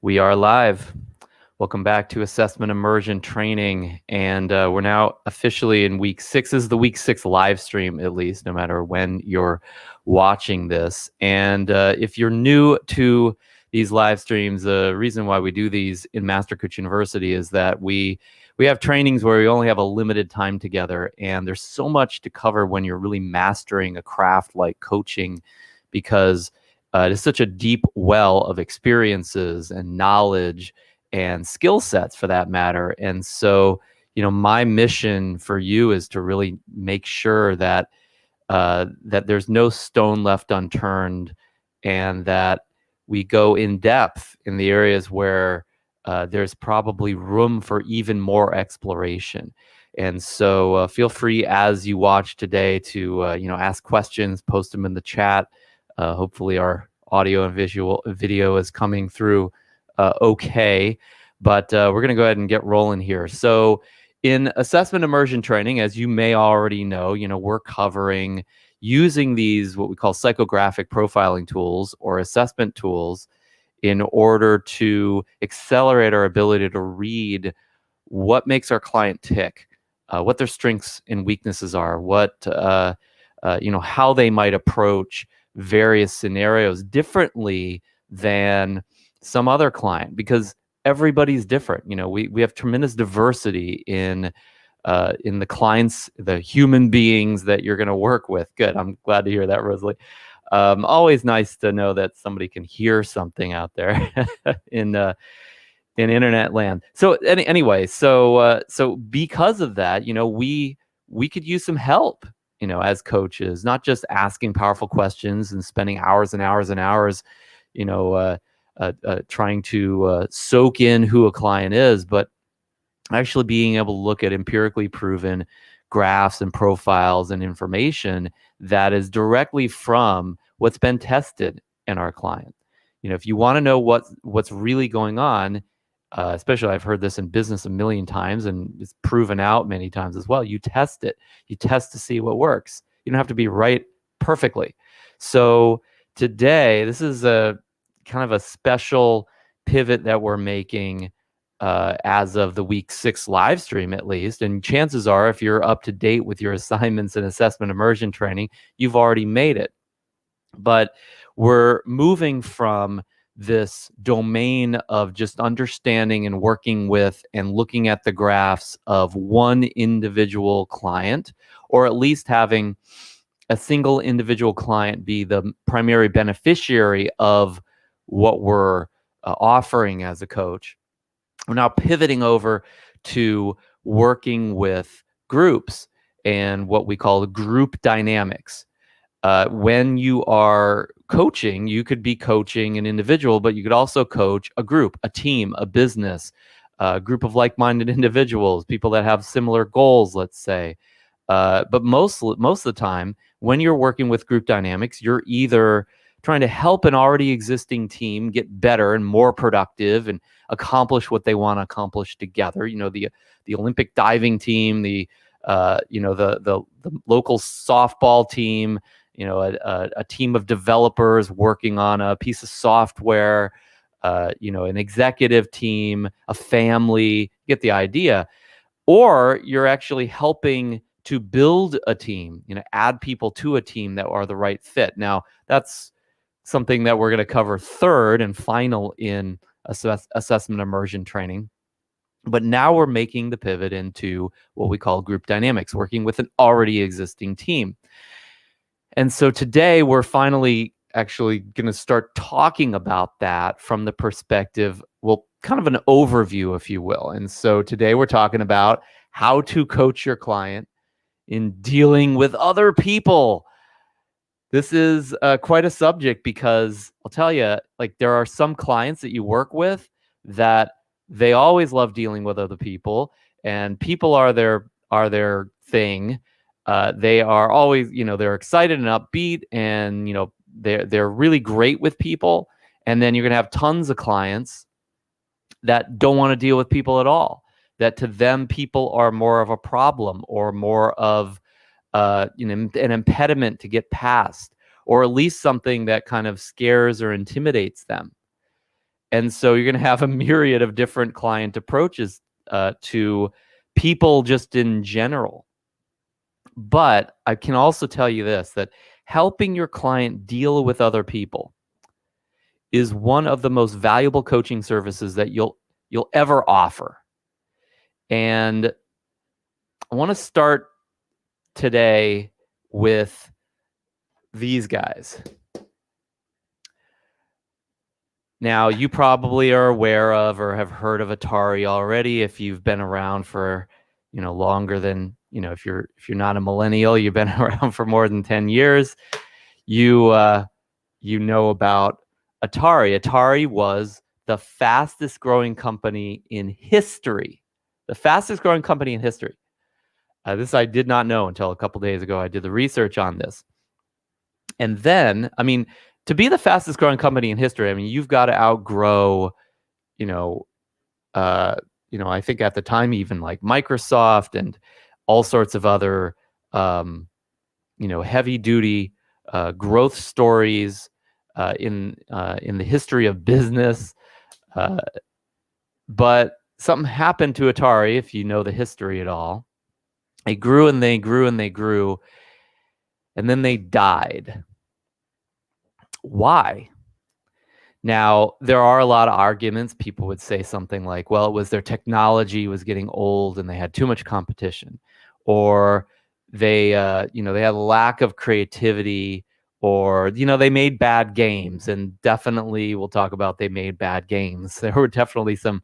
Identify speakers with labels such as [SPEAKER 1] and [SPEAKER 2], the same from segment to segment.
[SPEAKER 1] We are live. Welcome back to Assessment Immersion Training. And we're now officially in week 6. This is the week 6 live stream, at least, no matter when you're watching this. And if you're new to these live streams, the reason why we do these in Master Coach University is that we have trainings where we only have a limited time together. And there's so much to cover when you're really mastering a craft like coaching, because it is such a deep well of experiences and knowledge and skill sets, for that matter. And so, my mission for you is to really make sure that that there's no stone left unturned, and that we go in depth in the areas where there's probably room for even more exploration. And so feel free as you watch today to ask questions, post them in the chat. Hopefully our audio and video is coming through okay. But we're going to go ahead and get rolling here. So in Assessment Immersion Training, as you may already know, we're covering using these what we call psychographic profiling tools or assessment tools in order to accelerate our ability to read what makes our client tick, what their strengths and weaknesses are, what how they might approach various scenarios differently than some other client, because everybody's different. We have tremendous diversity in the clients, the human beings that you're going to work with. Good. I'm glad to hear that, Rosalie. Always nice to know that somebody can hear something out there in internet land. So anyway, so because of that, we could use some help, as coaches, not just asking powerful questions and spending hours and hours and hours, trying to soak in who a client is, but actually being able to look at empirically proven graphs and profiles and information that is directly from what's been tested in our client. If you want to know what's really going on, especially I've heard this in business a million times, and it's proven out many times as well. You test it. You test to see what works. You don't have to be right perfectly. So today, this is a kind of a special pivot that we're making as of the week 6 live stream, at least. And chances are, if you're up to date with your assignments and assessment immersion training, you've already made it. But we're moving from this domain of just understanding and working with and looking at the graphs of one individual client, or at least having a single individual client be the primary beneficiary of what we're offering as a coach. We're now pivoting over to working with groups and what we call group dynamics. When you are coaching, you could be coaching an individual, but you could also coach a group, a team, a business, a group of like-minded individuals, people that have similar goals, let's say. But most of the time, when you're working with group dynamics, you're either trying to help an already existing team get better and more productive and accomplish what they want to accomplish together. The Olympic diving team, the local softball team, a team of developers working on a piece of software, an executive team, a family. Get the idea. Or you're actually helping to build a team, add people to a team that are the right fit. Now, that's something that we're going to cover third and final in assessment immersion training. But now we're making the pivot into what we call group dynamics, working with an already existing team. And so today we're finally actually going to start talking about that from the perspective, well, kind of an overview, if you will. And so today we're talking about how to coach your client in dealing with other people. This is quite a subject, because I'll tell you, like, there are some clients that you work with that they always love dealing with other people, and people are their thing. They are always, they're excited and upbeat, and they're really great with people. And then you're gonna have tons of clients that don't want to deal with people at all. That to them, people are more of a problem, or more of an impediment to get past, or at least something that kind of scares or intimidates them. And so you're going to have a myriad of different client approaches to people just in general. But I can also tell you this, that helping your client deal with other people is one of the most valuable coaching services that you'll ever offer. And I want to start today with these guys. Now, you probably are aware of or have heard of Atari already if you've been around for, longer than, if you're not a millennial, you've been around for more than 10 years, you know about Atari. Atari was the fastest growing company in history. The fastest growing company in history. This I did not know until a couple days ago. I did the research on this. And then, to be the fastest growing company in history, you've got to outgrow, I think at the time, even like Microsoft and all sorts of other, heavy duty growth stories in the history of business. But something happened to Atari, if you know the history at all. They grew and they grew and they grew, and then they died. Why? Now, there are a lot of arguments. People would say something like, well, it was their technology was getting old and they had too much competition, or they had a lack of creativity, or, they made bad games. And definitely we'll talk about they made bad games. There were definitely some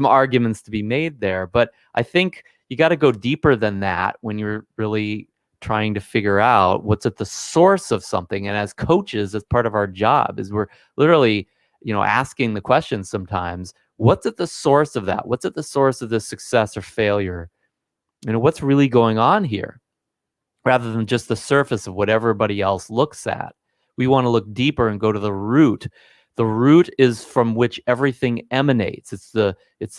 [SPEAKER 1] arguments to be made there. But I think you got to go deeper than that when you're really trying to figure out what's at the source of something. And as coaches, as part of our job, is we're literally, asking the question sometimes, what's at the source of that? What's at the source of the success or failure? What's really going on here? Rather than just the surface of what everybody else looks at. We want to look deeper and go to the root. The root is from which everything emanates. It's the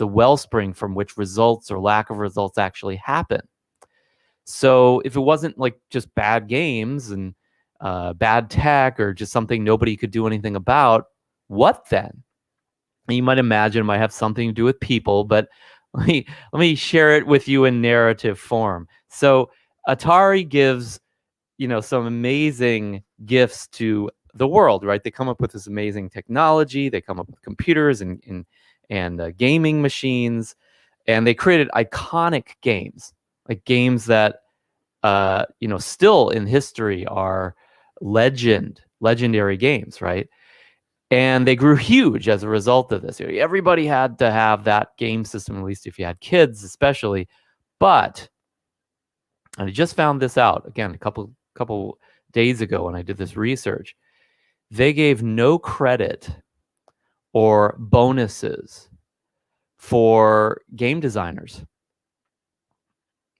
[SPEAKER 1] wellspring from which results or lack of results actually happen. So if it wasn't like just bad games and bad tech or just something nobody could do anything about, what then? And you might imagine it might have something to do with people, but let me share it with you in narrative form. So Atari gives, some amazing gifts to the world, right? They come up with this amazing technology. They come up with computers and gaming machines, and they created iconic games, like games that, still in history are legendary games, right? And they grew huge as a result of this. Everybody had to have that game system, at least if you had kids, especially. But I just found this out again a couple days ago when I did this research. They gave no credit or bonuses for game designers.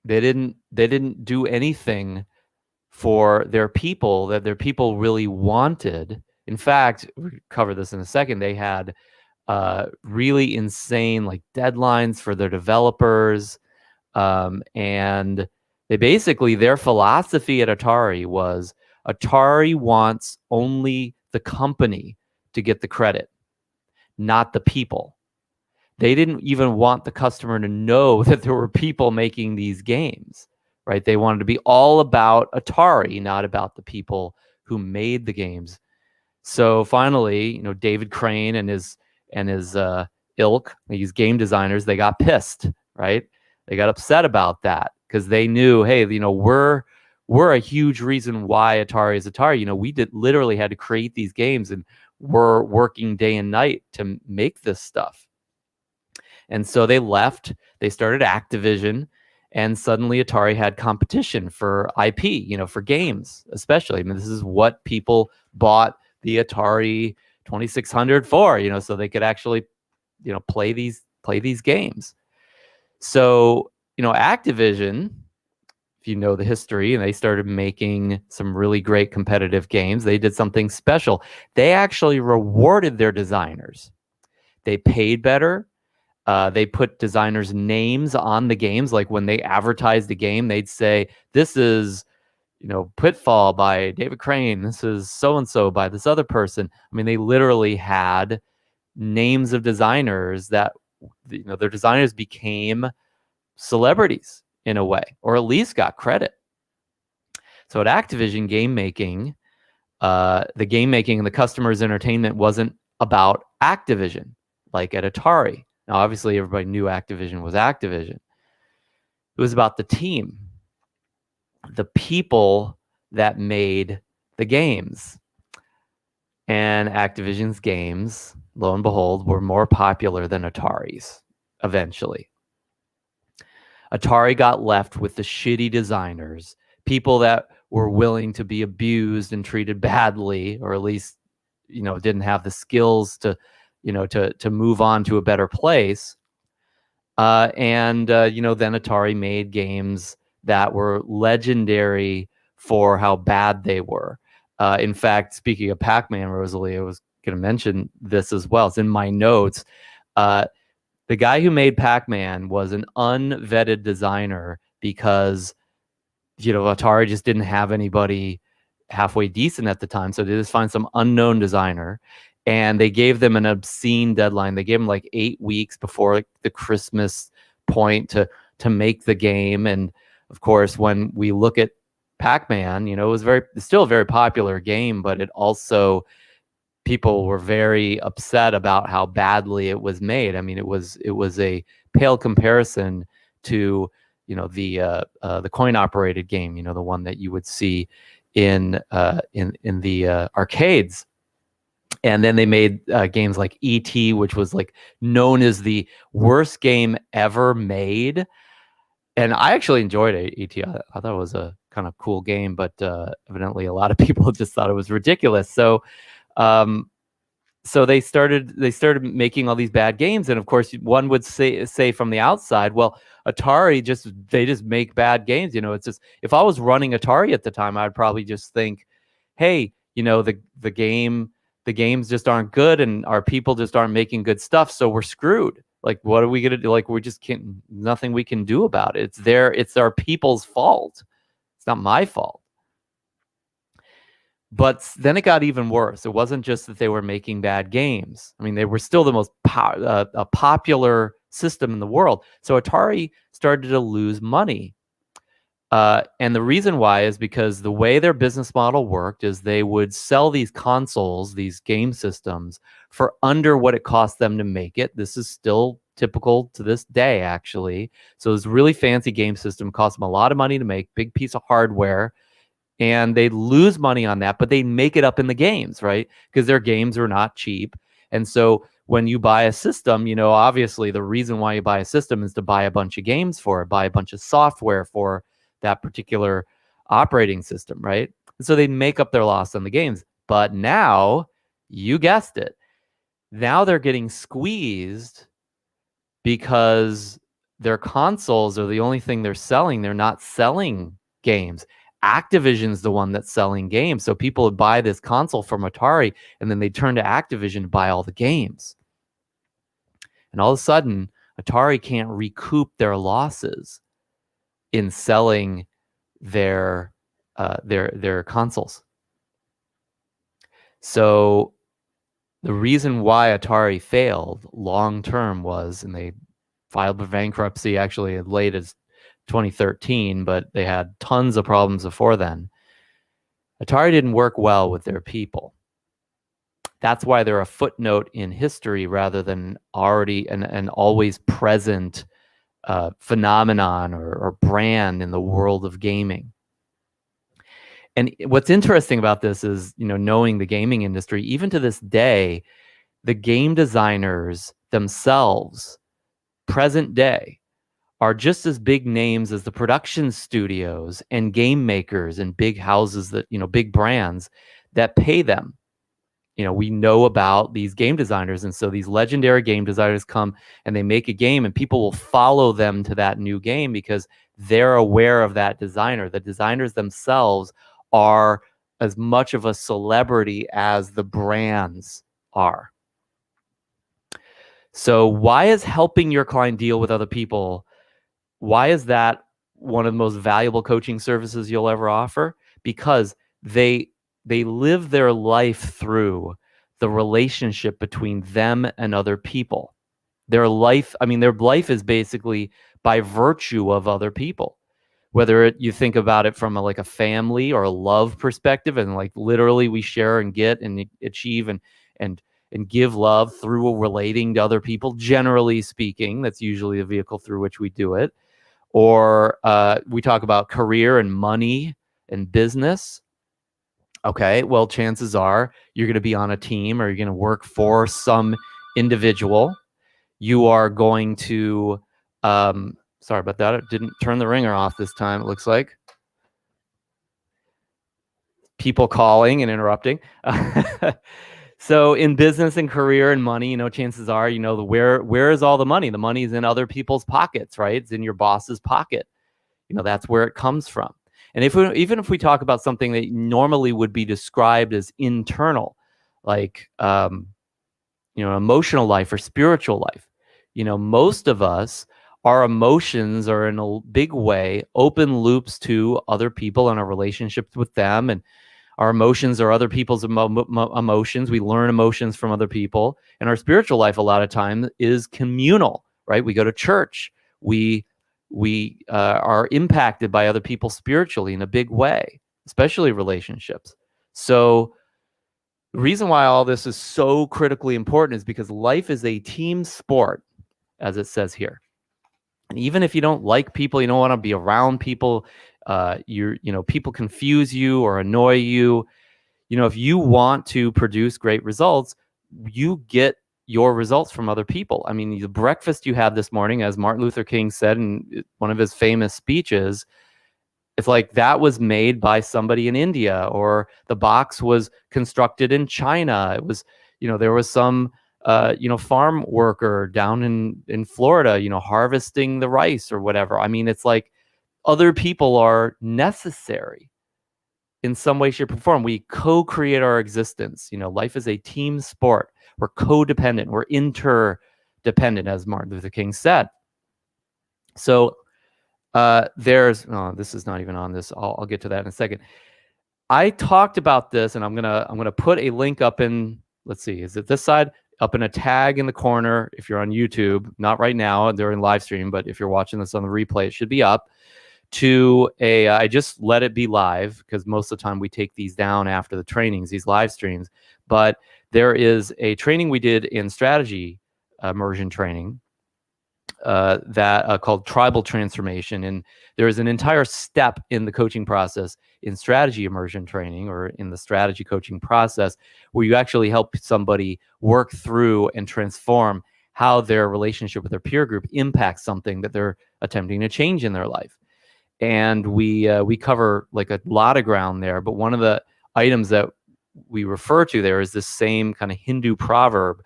[SPEAKER 1] They didn't do anything for their people that their people really wanted. In fact, we'll cover this in a second. They had really insane like deadlines for their developers, and they basically, their philosophy at Atari was Atari wants only the company to get the credit, not the people. They didn't even want the customer to know that there were people making these games, right? They wanted to be all about Atari, not about the people who made the games. So finally, David Crane and his ilk, these game designers, they got pissed, right? They got upset about that because they knew, hey, we're a huge reason why Atari is Atari. We literally had to create these games, and we're working day and night to make this stuff. And so they left. They started Activision, and suddenly Atari had competition for IP, for games, especially. This is what people bought the Atari 2600 for, so they could actually, play these games. So, Activision, if you know the history, and they started making some really great competitive games, they did something special. They actually rewarded their designers. They paid better. They put designers' names on the games. Like when they advertised the game, they'd say, this is, Pitfall by David Crane. This is so-and-so by this other person. They literally had names of designers that, their designers became celebrities in a way, or at least got credit. So at Activision, game making, the game making and the customer's entertainment wasn't about Activision, like at Atari. Now, obviously, everybody knew Activision was Activision. It was about the team, the people that made the games. And Activision's games, lo and behold, were more popular than Atari's eventually. Atari got left with the shitty designers, people that were willing to be abused and treated badly, or at least, didn't have the skills to move on to a better place. And then Atari made games that were legendary for how bad they were. In fact, speaking of Pac-Man, Rosalie, I was going to mention this as well. It's in my notes. The guy who made Pac-Man was an unvetted designer because, Atari just didn't have anybody halfway decent at the time. So they just find some unknown designer, and they gave them an obscene deadline. They gave them like 8 weeks before the Christmas point to make the game. And of course, when we look at Pac-Man, it was still a very popular game, but it also, people were very upset about how badly it was made. I mean, it was a pale comparison to the coin operated game, the one that you would see in the arcades. And then they made games like E.T., which was like known as the worst game ever made. And I actually enjoyed E.T. I thought it was a kind of cool game, but evidently a lot of people just thought it was ridiculous. So they started making all these bad games. And of course, one would say from the outside, well, Atari they just make bad games. It's just, if I was running Atari at the time, I'd probably just think, hey, the games just aren't good, and our people just aren't making good stuff, so we're screwed. Like, what are we gonna do? Like, nothing we can do about it. It's our people's fault. It's not my fault. But then it got even worse. It wasn't just that they were making bad games. I mean, they were still the most popular system in the world. So Atari started to lose money. And the reason why is because the way their business model worked is they would sell these consoles, these game systems, for under what it cost them to make it. This is still typical to this day, actually. So this really fancy game system cost them a lot of money to make, big piece of hardware, and they'd lose money on that, but they'd make it up in the games, right? Because their games are not cheap. And so when you buy a system, obviously the reason why you buy a system is to buy a bunch of games for it, buy a bunch of software for that particular operating system, right? So they make up their loss on the games. But now, you guessed it, now they're getting squeezed because their consoles are the only thing they're selling. They're not selling games. Activision's the one that's selling games. So people would buy this console from Atari, and then they turn to Activision to buy all the games. And all of a sudden, Atari can't recoup their losses in selling their consoles. So the reason why Atari failed long term was, and they filed for bankruptcy actually as late as 2013, but they had tons of problems before then. Atari didn't work well with their people. That's why they're a footnote in history rather than already an always present phenomenon or brand in the world of gaming. And what's interesting about this is, knowing the gaming industry, even to this day, the game designers themselves, present day, are just as big names as the production studios and game makers and big houses that, big brands that pay them. We know about these game designers. And so these legendary game designers come and they make a game, and people will follow them to that new game because they're aware of that designer. The designers themselves are as much of a celebrity as the brands are. So why is helping your client deal with other people, why is that one of the most valuable coaching services you'll ever offer? Because they live their life through the relationship between them and other people. Their life is basically by virtue of other people. Whether you think about it from like a family or a love perspective, and like literally we share and get and achieve and give love through relating to other people. Generally speaking, that's usually the vehicle through which we do it. Or we talk about career and money and business. Okay, well, chances are you're going to be on a team or you're going to work for some individual. You are going to, sorry about that. It didn't turn the ringer off this time, it looks like. People calling and interrupting. So in business and career and money, chances are, where is all the money? The money is in other people's pockets, right? It's in your boss's pocket. That's where it comes from. And even if we talk about something that normally would be described as internal, like, emotional life or spiritual life, most of us, our emotions are in a big way open loops to other people and our relationships with them. And our emotions are other people's emotions. We learn emotions from other people. And our spiritual life, a lot of times, is communal, right? We go to church. We are impacted by other people spiritually in a big way, especially relationships. So the reason why all this is so critically important is because life is a team sport, as it says here. And even if you don't like people, you don't want to be around people, people confuse you or annoy you. If you want to produce great results, you get your results from other people. I mean, the breakfast you had this morning, as Martin Luther King said in one of his famous speeches, it's like that was made by somebody in India, or the box was constructed in China. It was, there was some, farm worker down in Florida, harvesting the rice or whatever. I mean, it's like other people are necessary in some way, shape, or form. We co-create our existence. Life is a team sport. We're codependent. We're interdependent, as Martin Luther King said. So this is not even on this. I'll get to that in a second. I talked about this, and I'm gonna put a link up in. Let's see, is it this side? Up in a tag in the corner. If you're on YouTube, not right now during live stream, but if you're watching this on the replay, it should be up. I just let it be live because most of the time we take these down after the trainings, these live streams. But there is a training we did in strategy immersion training that called tribal transformation. And there is an entire step in the coaching process in strategy immersion training, or in the strategy coaching process, where you actually help somebody work through and transform how their relationship with their peer group impacts something that they're attempting to change in their life. And we cover like a lot of ground there. But one of the items that we refer to there is this same kind of Hindu proverb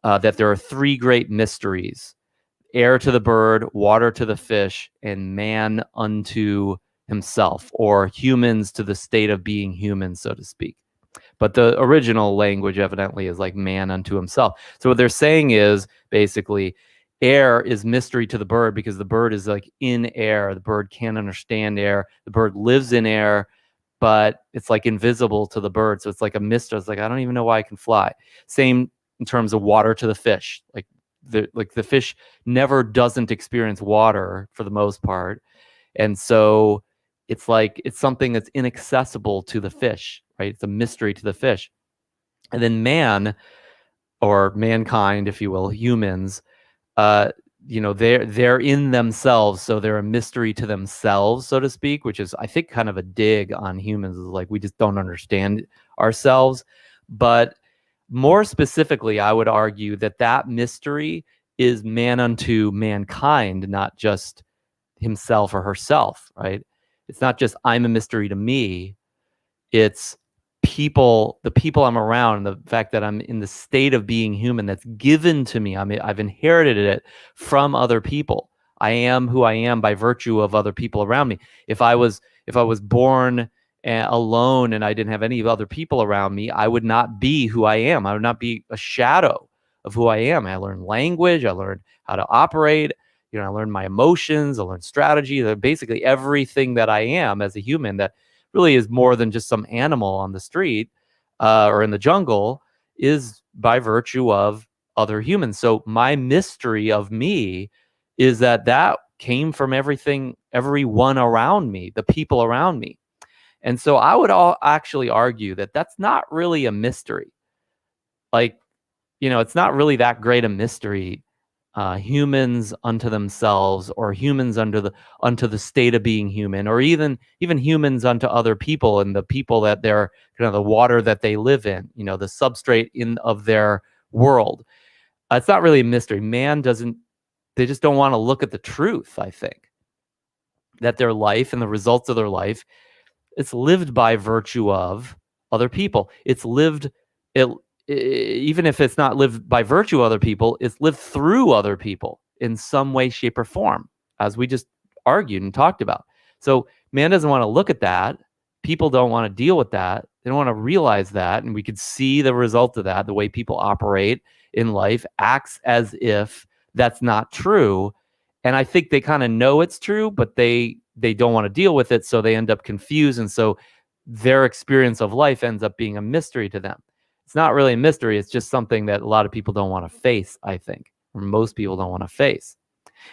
[SPEAKER 1] that there are three great mysteries: air to the bird, water to the fish, and man unto himself, or humans to the state of being human, so to speak. But the original language evidently is like man unto himself. So what they're saying is basically air is mystery to the bird because the bird is like in air. The bird can't understand air. The bird lives in air, but it's like invisible to the bird. So it's like a mystery. It's like, I don't even know why I can fly. Same in terms of water to the fish. Like the fish never doesn't experience water for the most part. And so it's like, it's something that's inaccessible to the fish, right? It's a mystery to the fish. And then man, or mankind, if you will, humans, they're in themselves, so they're a mystery to themselves, so to speak, which is, I think, kind of a dig on humans. Is like we just don't understand ourselves. But more specifically, I would argue that mystery is man unto mankind, not just himself or herself, right? It's not just I'm a mystery to me. It's the people I'm around, and the fact that I'm in the state of being human that's given to me. I've inherited it from other people. I am who I am by virtue of other people around me. If I was born alone and I didn't have any other people around me, I would not be who I am. I would not be a shadow of who I am. I learned language. I learned how to operate. I learned my emotions. I learned strategy. Basically everything that I am as a human that really is more than just some animal on the street or in the jungle is by virtue of other humans. So my mystery of me is that came from everyone around me, the people around me. And so I would actually argue that that's not really a mystery. Like, it's not really that great a mystery. Humans unto themselves, or humans unto the state of being human, or even humans unto other people, and the people that they're the water that they live in, the substrate of their world. It's not really a mystery. They just don't want to look at the truth. I think that their life and the results of their life, it's lived by virtue of other people. Even if it's not lived by virtue of other people, it's lived through other people in some way, shape, or form, as we just argued and talked about. So man doesn't want to look at that. People don't want to deal with that. They don't want to realize that. And we could see the result of that, the way people operate in life acts as if that's not true. And I think they kind of know it's true, but they don't want to deal with it. So they end up confused. And so their experience of life ends up being a mystery to them. It's not really a mystery. It's just something that a lot of people don't want to face, I think, or most people don't want to face.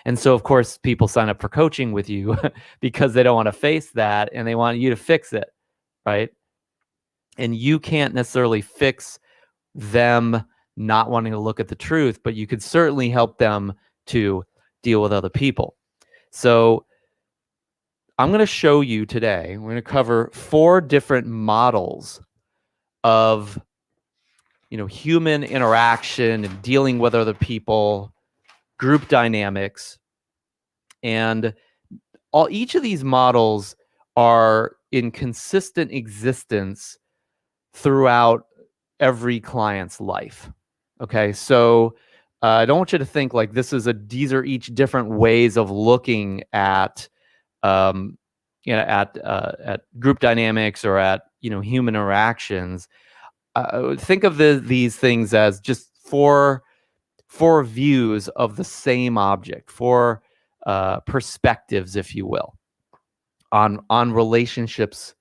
[SPEAKER 1] And so, of course, people sign up for coaching with you because they don't want to face that and they want you to fix it, right? And you can't necessarily fix them not wanting to look at the truth, but you could certainly help them to deal with other people. So I'm going to show you today, we're going to cover 4 different models of human interaction and dealing with other people, group dynamics. And each of these models are in consistent existence throughout every client's life. Okay, so I don't want you to think like these are each different ways of looking at at group dynamics or at human interactions. Think of these things as just four views of the same object, 4 perspectives, if you will, on relationships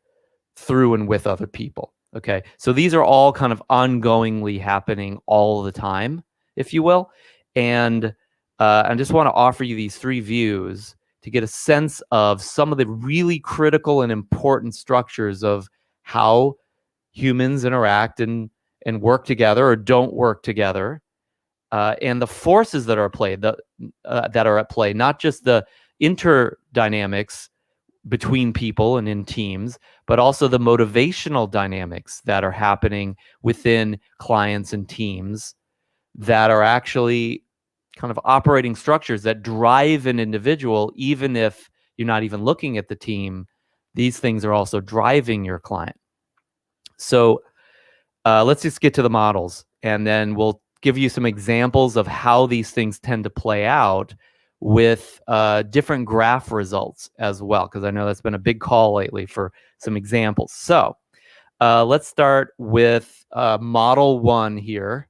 [SPEAKER 1] through and with other people. Okay, so these are all kind of ongoingly happening all the time, if you will, and I just want to offer you these 3 views to get a sense of some of the really critical and important structures of how humans interact and work together or don't work together, and the forces that are at play, not just the interdynamics between people and in teams, but also the motivational dynamics that are happening within clients and teams that are actually kind of operating structures that drive an individual, even if you're not even looking at the team. These things are also driving your client. So let's just get to the models, and then we'll give you some examples of how these things tend to play out with different graph results as well, because I know that's been a big call lately for some examples. So let's start with model 1 here.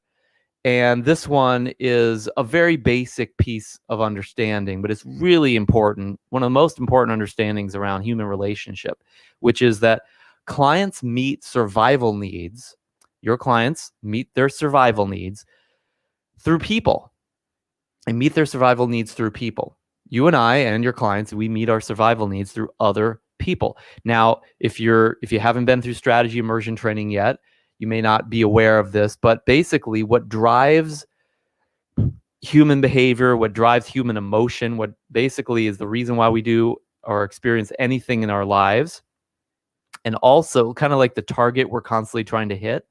[SPEAKER 1] And this one is a very basic piece of understanding, but it's really important. One of the most important understandings around human relationship, which is that clients meet survival needs. Your clients meet their survival needs through people, and meet their survival needs through people. You and I and your clients, we meet our survival needs through other people. Now, if you haven't been through strategy immersion training yet, you may not be aware of this, but basically what drives human behavior, what drives human emotion, what basically is the reason why we do or experience anything in our lives, and also kind of like the target we're constantly trying to hit,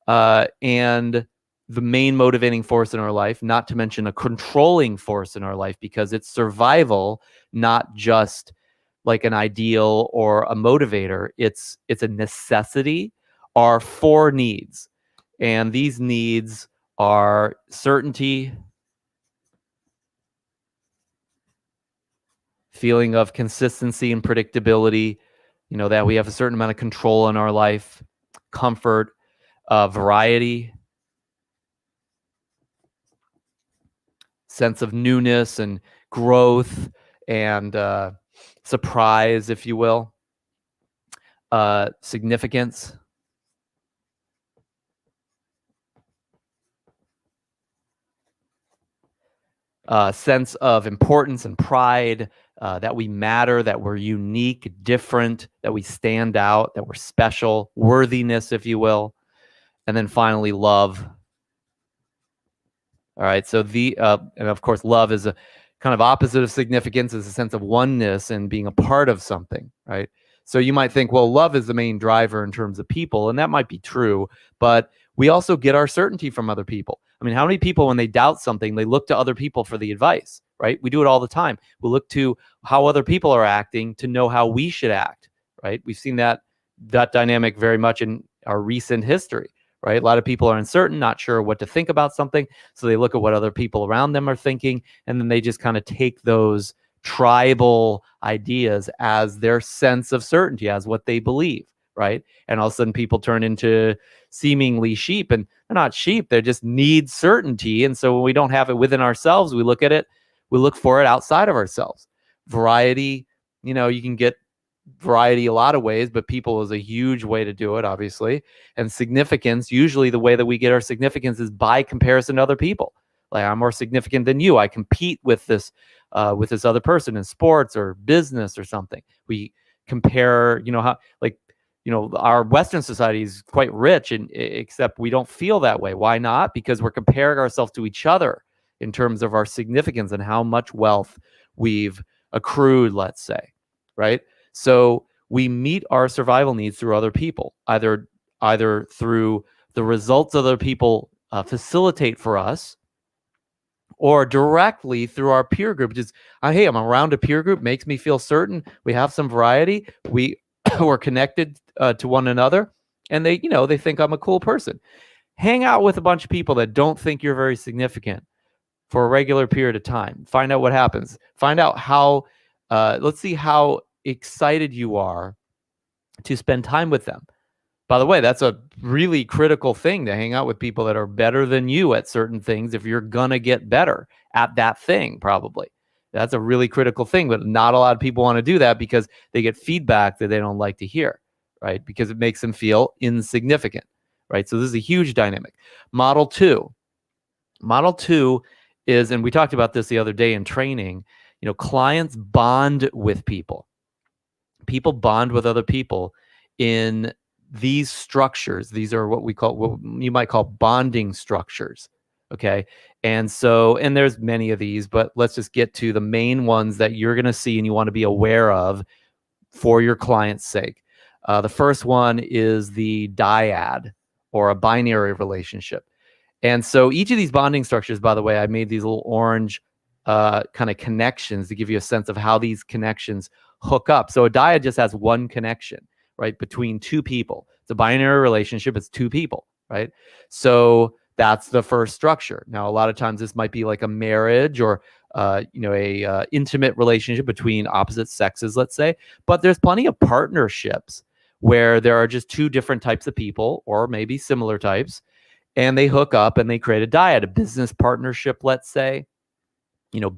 [SPEAKER 1] and the main motivating force in our life, not to mention a controlling force in our life, because it's survival, not just like an ideal or a motivator. It's a necessity, are 4 needs. And these needs are certainty, feeling of consistency and predictability, that we have a certain amount of control in our life, comfort, variety, sense of newness and growth and surprise, if you will, significance, sense of importance and pride, that we matter, that we're unique, different, that we stand out, that we're special, worthiness, if you will. And then finally, love. All right. So and of course, love is a kind of opposite of significance, is a sense of oneness and being a part of something, right? So you might think, well, love is the main driver in terms of people, and that might be true, but we also get our certainty from other people. I mean, how many people, when they doubt something, they look to other people for the advice, right? We do it all the time. We look to how other people are acting to know how we should act, right? We've seen that dynamic very much in our recent history, right? A lot of people are uncertain, not sure what to think about something, so they look at what other people around them are thinking, and then they just kind of take those tribal ideas as their sense of certainty, as what they believe, right? And all of a sudden people turn into seemingly sheep, and they're not sheep, they just need certainty. And so when we don't have it within ourselves, we look at it, we look for it outside of ourselves. Variety, you can get variety a lot of ways, but people is a huge way to do it, obviously. And significance, usually the way that we get our significance is by comparison to other people. Like, I'm more significant than you. I compete with this other person in sports or business or something. We compare, our Western society is quite rich, except we don't feel that way. Why not? Because we're comparing ourselves to each other in terms of our significance and how much wealth we've accrued, let's say, right? So we meet our survival needs through other people, either through the results other people facilitate for us, or directly through our peer group. Just, hey, I'm around a peer group, makes me feel certain. We have some variety. We're connected to one another, and they think I'm a cool person. Hang out with a bunch of people that don't think you're very significant for a regular period of time. Find out what happens. Find out how, let's see how excited you are to spend time with them. By the way, that's a really critical thing, to hang out with people that are better than you at certain things if you're gonna get better at that thing, probably. That's a really critical thing, but not a lot of people want to do that because they get feedback that they don't like to hear, right? Because it makes them feel insignificant, right? So this is a huge dynamic. Model two is, and we talked about this the other day in training, clients bond with people. People bond with other people in these structures. These are what you might call bonding structures. Okay. And there's many of these, but let's just get to the main ones that you're going to see and you want to be aware of for your client's sake. The first one is the dyad, or a binary relationship. And so each of these bonding structures, by the way, I made these little orange kind of connections to give you a sense of how these connections hook up. So a dyad just has one connection, right, between two people. It's a binary relationship. It's two people, right? So that's the first structure. Now, a lot of times this might be like a marriage or a intimate relationship between opposite sexes, let's say. But there's plenty of partnerships where there are just two different types of people, or maybe similar types, and they hook up and they create a dyad, a business partnership, let's say,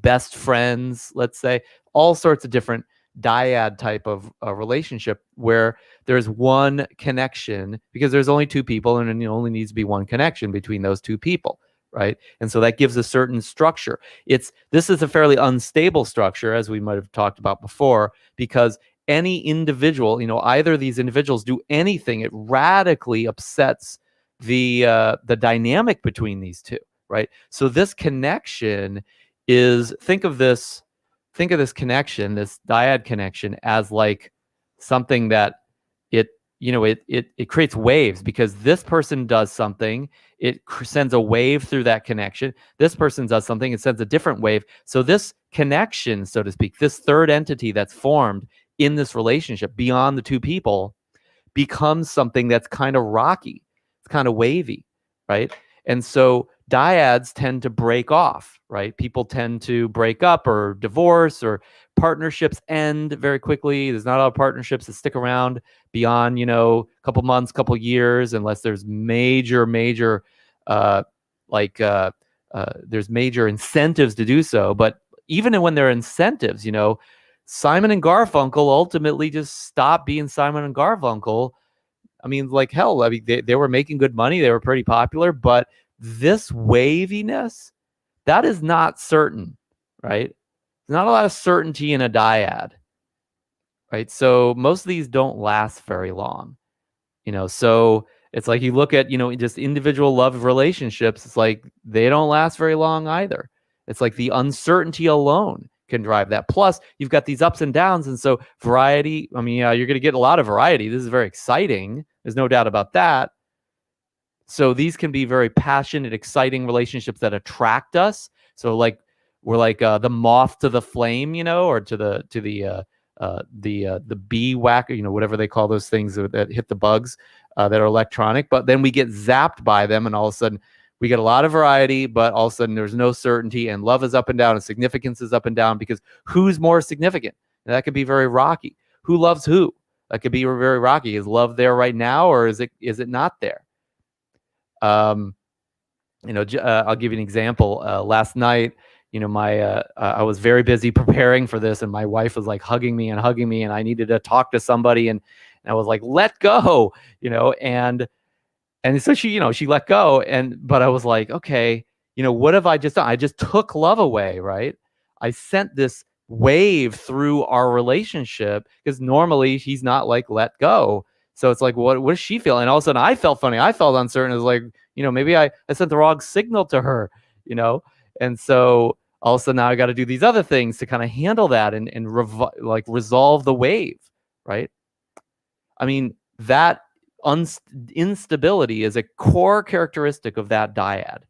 [SPEAKER 1] best friends, let's say, all sorts of different dyad type of relationship where there's one connection, because there's only two people and it only needs to be one connection between those two people, right? And so that gives a certain structure. This is a fairly unstable structure, as we might have talked about before, because any individual, either of these individuals do anything, it radically upsets the dynamic between these two, right? So this connection is, think of this connection, this dyad connection, as like something that it creates waves, because this person does something, it sends a wave through that connection. This person does something, it sends a different wave. So this connection, so to speak, this third entity that's formed in this relationship beyond the two people, becomes something that's kind of rocky. It's kind of wavy, right? And so dyads tend to break off, right? People tend to break up or divorce, or partnerships end very quickly. There's not a lot of partnerships that stick around beyond, a couple months, couple years, unless there's major there's major incentives to do so. But even when there are incentives, Simon and Garfunkel ultimately just stopped being Simon and Garfunkel. I mean, like, hell, they were making good money. They were pretty popular, but this waviness, that is not certain. right? There's not a lot of certainty in a dyad, right? So most of these don't last very long, so it's like you look at, just individual love relationships, it's like they don't last very long either. It's like the uncertainty alone can drive that. Plus, you've got these ups and downs. And so variety, I mean, you're going to get a lot of variety. This is very exciting. There's no doubt about that. So these can be very passionate, exciting relationships that attract us. So like we're like the moth to the flame, or to the bee whacker, whatever they call those things that hit the bugs that are electronic. But then we get zapped by them, and all of a sudden we get a lot of variety, but all of a sudden there's no certainty, and love is up and down, and significance is up and down, because who's more significant? And that could be very rocky. Who loves who? That could be very rocky. Is love there right now, or is it not there? I'll give you an example. Last night, I was very busy preparing for this, and my wife was like hugging me, and I needed to talk to somebody, and I was like, let go, and so she let go, but I was like, okay, what have I just done? I just took love away, right? I sent this wave through our relationship, because normally he's not like, let go. So it's like, what does she feel? And all of a sudden I felt funny. I felt uncertain. It was like, maybe I sent the wrong signal to her, and so all of a sudden now I got to do these other things to kind of handle that and resolve the wave, right? I mean, that instability is a core characteristic of that dyad.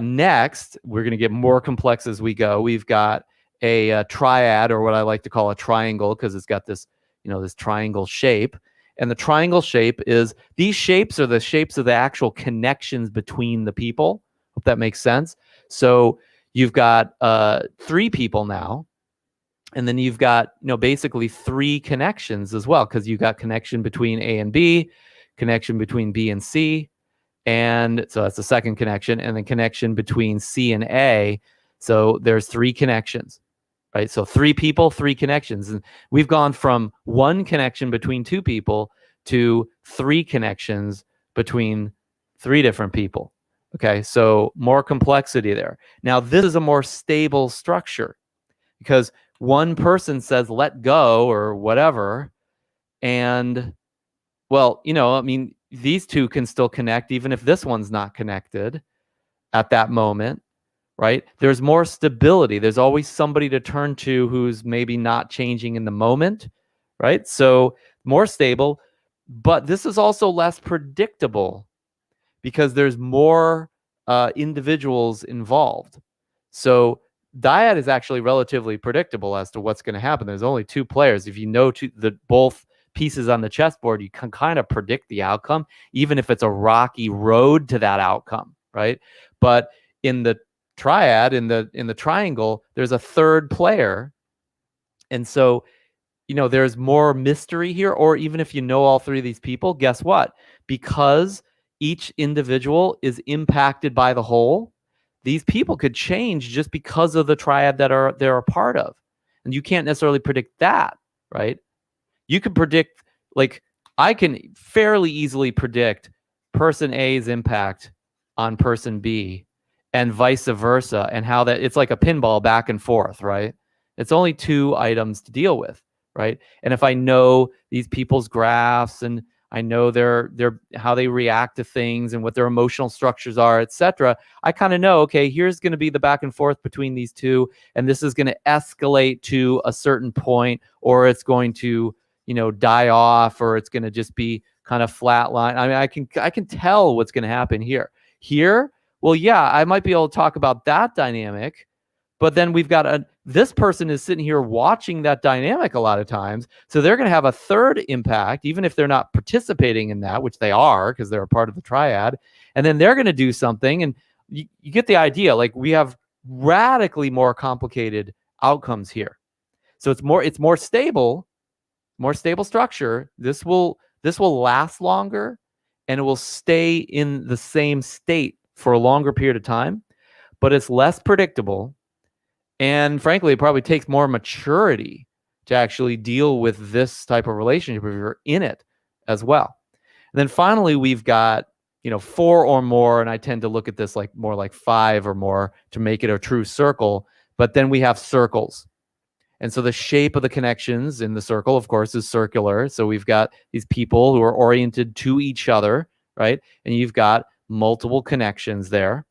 [SPEAKER 1] Next, we're going to get more complex as we go. We've got a triad, or what I like to call a triangle, because it's got this, this triangle shape. And the triangle shape is, these shapes are the shapes of the actual connections between the people. Hope that makes sense. So you've got 3 people now, and then you've got, basically 3 connections as well, because you've got connection between A and B, connection between B and C, and so that's the second connection, and then connection between C and A. So there's 3 connections, right? So 3 people, 3 connections. And we've gone from 1 connection between 2 people to 3 connections between 3 different people. Okay, so more complexity there. Now, this is a more stable structure, because one person says, let go, or whatever. And, well, I mean, these 2 can still connect, even if this one's not connected at that moment, right? There's more stability. There's always somebody to turn to who's maybe not changing in the moment, right? So more stable, but this is also less predictable, because there's more individuals involved. So dyad is actually relatively predictable as to what's going to happen. There's only 2 players. If you know both pieces on the chessboard, you can kind of predict the outcome, even if it's a rocky road to that outcome, right? But in the triad, in the triangle, there's a 3rd player, and so there's more mystery here. Or even if you know all 3 of these people, guess what? Because each individual is impacted by the whole, these people could change just because of the triad that they're a part of, and you can't necessarily predict that, right? You can predict, like, I can fairly easily predict person A's impact on person B, and vice versa, and how that, it's like a pinball back and forth, right? It's only 2 items to deal with, right? And if I know these people's graphs, and I know their how they react to things, and what their emotional structures are, etc., I kind of know, okay, here's going to be the back and forth between these 2, and this is going to escalate to a certain point, or it's going to, die off, or it's going to just be kind of flatline. I mean, I can tell what's going to happen here. Here, well, yeah, I might be able to talk about that dynamic, but then we've got this person is sitting here watching that dynamic a lot of times, so they're going to have a 3rd impact, even if they're not participating in that, which they are, because they're a part of the triad, and then they're going to do something, and you get the idea. Like, we have radically more complicated outcomes here. So it's more stable structure. This will last longer, and it will stay in the same state for a longer period of time, but it's less predictable. And frankly, it probably takes more maturity to actually deal with this type of relationship if you're in it as well. And then finally, we've got, 4 or more, and I tend to look at this like more like 5 or more to make it a true circle. But then we have circles. And so the shape of the connections in the circle, of course, is circular. So we've got these people who are oriented to each other, right? And you've got multiple connections there.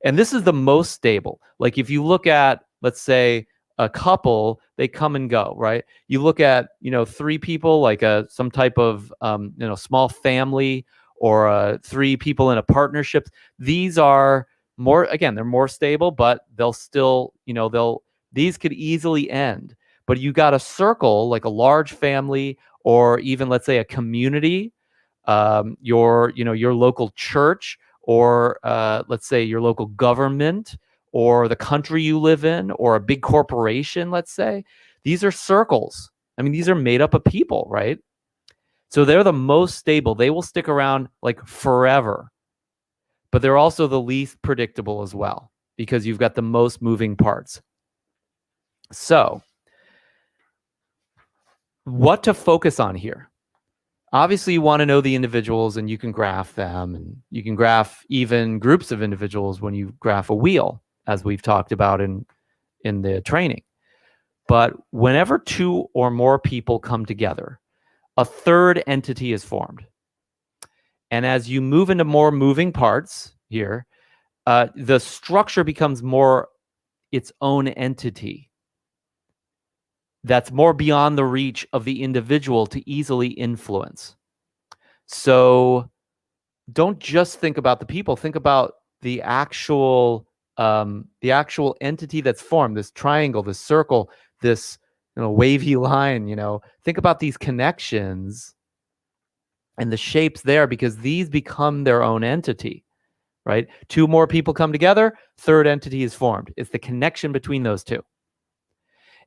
[SPEAKER 1] And this is the most stable. Like if you look at, let's say, a couple, they come and go, right? You look at, three people, like some type of, small family, or three people in a partnership. These are more, again, they're more stable, but they'll still, these could easily end. But you got a circle, like a large family, or even, let's say, a community, your local church, or let's say your local government, or the country you live in, or a big corporation, let's say. These are circles. I mean, these are made up of people, right? So they're the most stable. They will stick around like forever. But they're also the least predictable as well, because you've got the most moving parts. So what to focus on here? Obviously, you want to know the individuals, and you can graph them, and you can graph even groups of individuals when you graph a wheel, as we've talked about in the training. But whenever two or more people come together, a third entity is formed. And as you move into more moving parts here, the structure becomes more its own entity that's more beyond the reach of the individual to easily influence. So don't just think about the people, think about the actual entity that's formed, this triangle, this circle, this wavy line. Think about these connections and the shapes there, because these become their own entity, right? Two more people come together, third entity is formed. It's the connection between those two.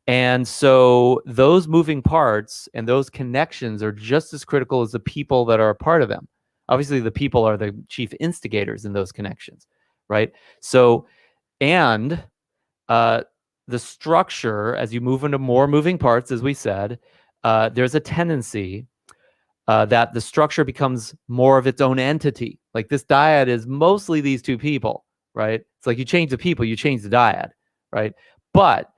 [SPEAKER 1] And so those moving parts and those connections are just as critical as the people that are a part of them. Obviously, the people are the chief instigators in those connections, right? So, and the structure, as you move into more moving parts, as we said, there's a tendency that the structure becomes more of its own entity. Like this dyad is mostly these two people, right? It's like you change the people, you change the dyad, right? But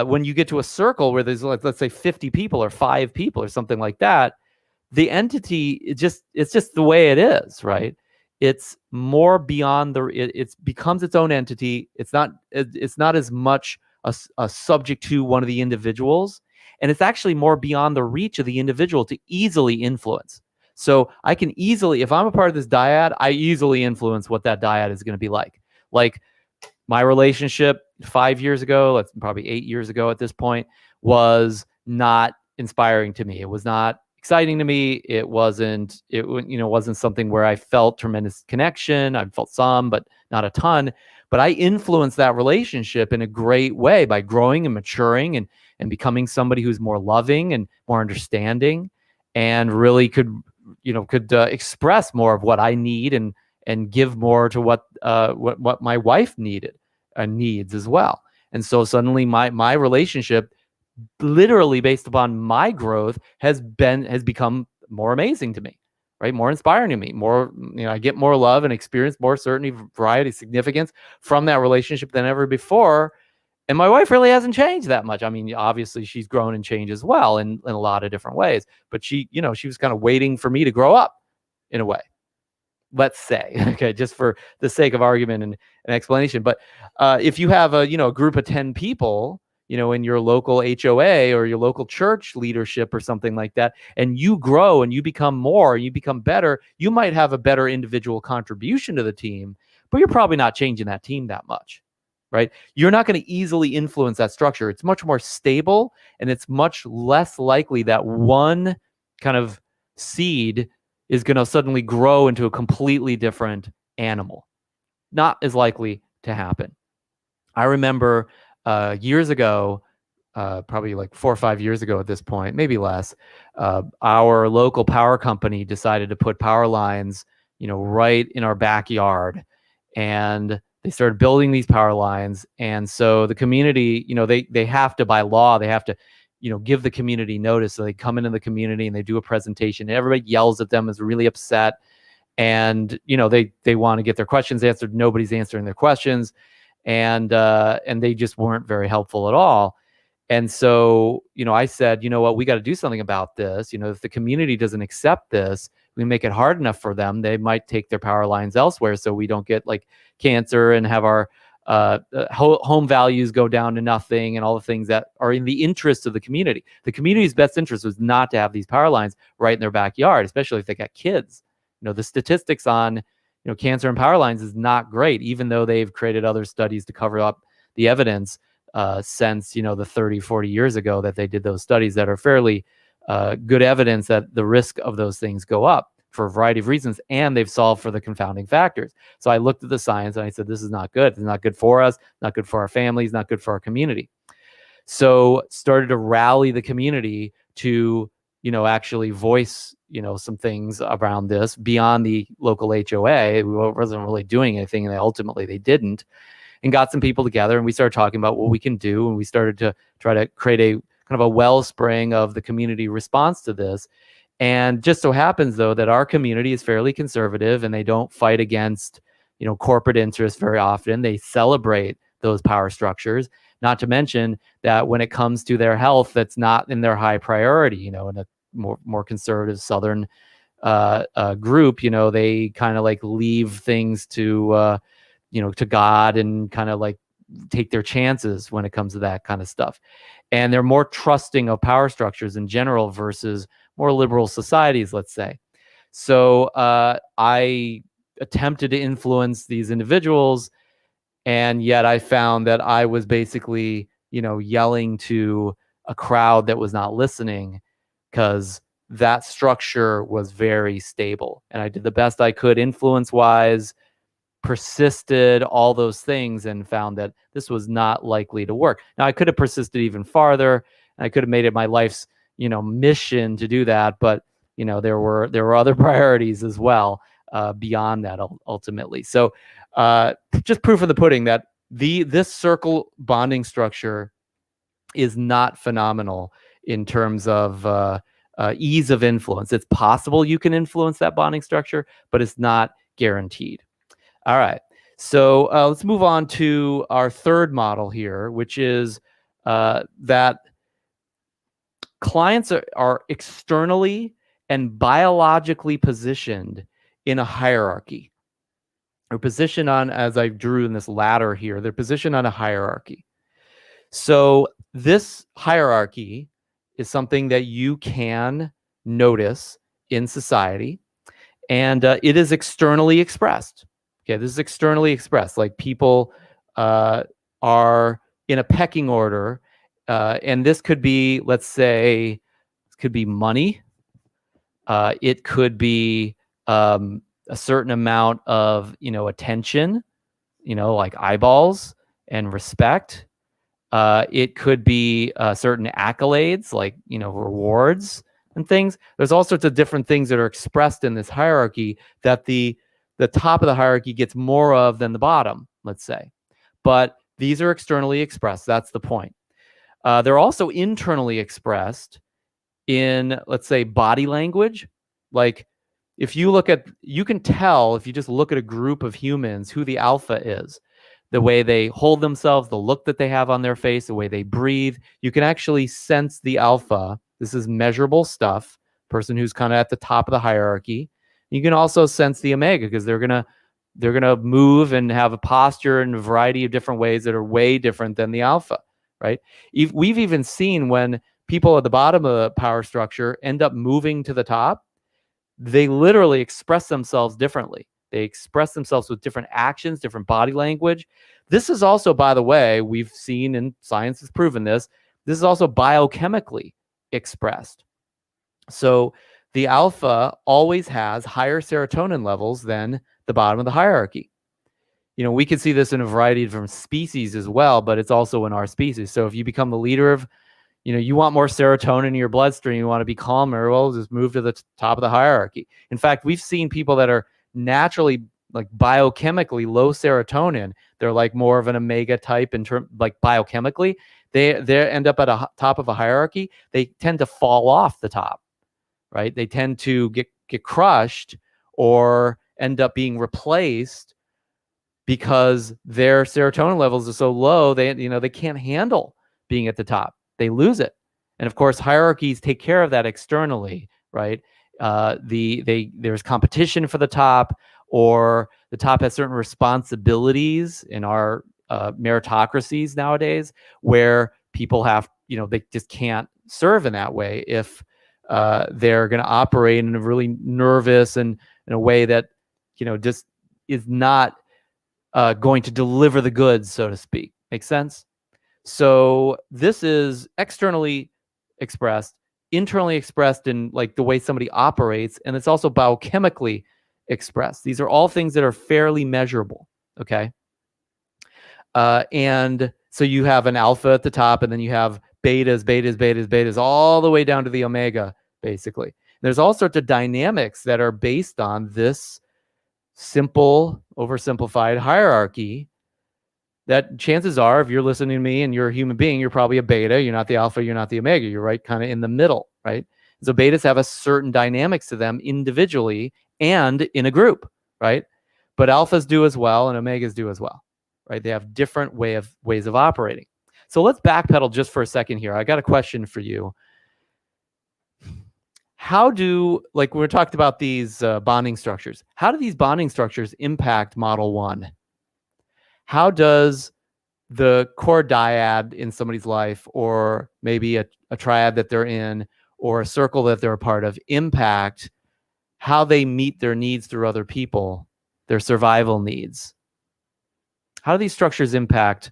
[SPEAKER 1] when you get to a circle where there's, like, let's say 50 people or 5 people or something like that, the entity, it's just the way it is, right? It's more beyond it becomes its own entity. It's not as much a subject to one of the individuals, and it's actually more beyond the reach of the individual to easily influence. So I can easily, if I'm a part of this dyad, I easily influence what that dyad is going to be like. Like my relationship 5 years ago, that's probably 8 years ago at this point, was not inspiring to me. It was not exciting to me. It wasn't something where I felt tremendous connection. I felt some, but not a ton. But I influenced that relationship in a great way by growing and maturing and becoming somebody who's more loving and more understanding, and really could express more of what I need and give more to what my wife needed and needs as well. And so suddenly my relationship, literally based upon my growth, has become more amazing to me, right? More inspiring to me, more, I get more love and experience more certainty, variety, significance from that relationship than ever before. And my wife really hasn't changed that much. I mean, obviously she's grown and changed as well in a lot of different ways, but she was kind of waiting for me to grow up in a way, let's say, okay, just for the sake of argument and explanation. But if you have a group of 10 people, in your local HOA or your local church leadership or something like that, and you grow and you become more, you become better, you might have a better individual contribution to the team, but you're probably not changing that team that much, right? You're not going to easily influence that structure. It's much more stable, and it's much less likely that one kind of seed is going to suddenly grow into a completely different animal. Not as likely to happen. I remember years ago, probably like 4 or 5 years ago at this point, maybe less, our local power company decided to put power lines, right in our backyard. And they started building these power lines. And so the community, they have to, by law, they have to, give the community notice. So they come into the community and they do a presentation, and everybody yells at them, is really upset. And, they want to get their questions answered. Nobody's answering their questions. and they just weren't very helpful at all. And so, I said, you know what, we got to do something about this. If the community doesn't accept this, we make it hard enough for them, they might take their power lines elsewhere, so we don't get like cancer and have our home values go down to nothing, and all the things that are in the interest of the community. The community's best interest was not to have these power lines right in their backyard, especially if they got kids. The statistics on cancer and power lines is not great, even though they've created other studies to cover up the evidence since the 30, 40 years ago that they did those studies that are fairly good evidence that the risk of those things go up for a variety of reasons, and they've solved for the confounding factors. So I looked at the science and I said, this is not good. It's not good for us, not good for our families, not good for our community. So started to rally the community to actually voice some things around this beyond the local HOA. We wasn't really doing anything, and ultimately they didn't. And got some people together, and we started talking about what we can do, and we started to try to create a kind of a wellspring of the community response to this. And just so happens, though, that our community is fairly conservative, and they don't fight against corporate interests very often. They celebrate those power structures, not to mention that when it comes to their health, that's not in their high priority. In a more conservative Southern group, they kind of like leave things to to God, and kind of like take their chances when it comes to that kind of stuff. And they're more trusting of power structures in general versus more liberal societies, let's say. So I attempted to influence these individuals, and yet I found that I was basically, yelling to a crowd that was not listening, because that structure was very stable. And I did the best I could influence-wise, persisted, all those things, and found that this was not likely to work. Now, I could have persisted even farther, and I could have made it my life's, mission to do that. But, there were other priorities as well beyond that ultimately. So just proof of the pudding that this circle bonding structure is not phenomenal in terms of ease of influence. It's possible you can influence that bonding structure, but it's not guaranteed. All right, so let's move on to our third model here, which is that clients are externally and biologically positioned in a hierarchy. They're positioned on, as I drew in this ladder here, they're positioned on a hierarchy. So this hierarchy is something that you can notice in society, and it is externally expressed. Okay, this is externally expressed. Like people are in a pecking order, and this could be, let's say, it could be money. It could be a certain amount of attention, like eyeballs and respect. It could be certain accolades, like rewards and things. There's all sorts of different things that are expressed in this hierarchy that the top of the hierarchy gets more of than the bottom, let's say. But these are externally expressed. That's the point. They're also internally expressed in, let's say, body language. Like if you can tell if you just look at a group of humans who the alpha is. The way they hold themselves, the look that they have on their face, the way they breathe. You can actually sense the alpha. This is measurable stuff. Person who's kind of at the top of the hierarchy. You can also sense the omega, because they're gonna move and have a posture in a variety of different ways that are way different than the alpha, right? We've even seen when people at the bottom of the power structure end up moving to the top, they literally express themselves differently. They express themselves with different actions, different body language. This is also, by the way, we've seen, and science has proven this is also biochemically expressed. So the alpha always has higher serotonin levels than the bottom of the hierarchy. We can see this in a variety of different species as well, but it's also in our species. So if you become the leader of, you want more serotonin in your bloodstream, you want to be calmer, well, just move to the top of the hierarchy. In fact, we've seen people that are naturally, like biochemically low serotonin, they're like more of an omega type in terms, like biochemically, they end up at a top of a hierarchy. They tend to fall off the top, right? They tend to get crushed or end up being replaced because their serotonin levels are so low, they can't handle being at the top. They lose it. And of course, hierarchies take care of that externally, right? There's competition for the top, or the top has certain responsibilities in our meritocracies nowadays, where people have, they just can't serve in that way if they're going to operate in a really nervous and in a way that just is not going to deliver the goods, so to speak. Make sense? So this is externally expressed, internally expressed in like the way somebody operates, and it's also biochemically expressed. These are all things that are fairly measurable, okay? And so you have an alpha at the top, and then you have betas, all the way down to the omega, basically. There's all sorts of dynamics that are based on this simple, oversimplified hierarchy that chances are, if you're listening to me and you're a human being, you're probably a beta. You're not the alpha, you're not the omega. You're right kind of in the middle, right? So betas have a certain dynamics to them individually and in a group, right? But alphas do as well, and omegas do as well, right? They have different ways of operating. So let's backpedal just for a second here. I got a question for you. How do, like we talked about these bonding structures, how do these bonding structures impact Model 1? How does the core dyad in somebody's life, or maybe a triad that they're in, or a circle that they're a part of, impact how they meet their needs through other people, their survival needs? How do these structures impact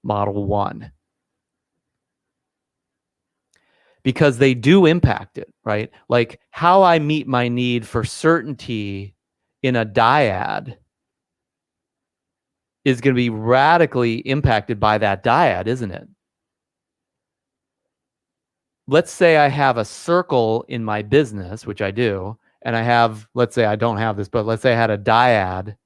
[SPEAKER 1] Model 1? Because they do impact it, right? Like how I meet my need for certainty in a dyad is going to be radically impacted by that dyad, isn't it? Let's say I have a circle in my business, which I do, and I have, let's say I don't have this, but let's say I had a dyad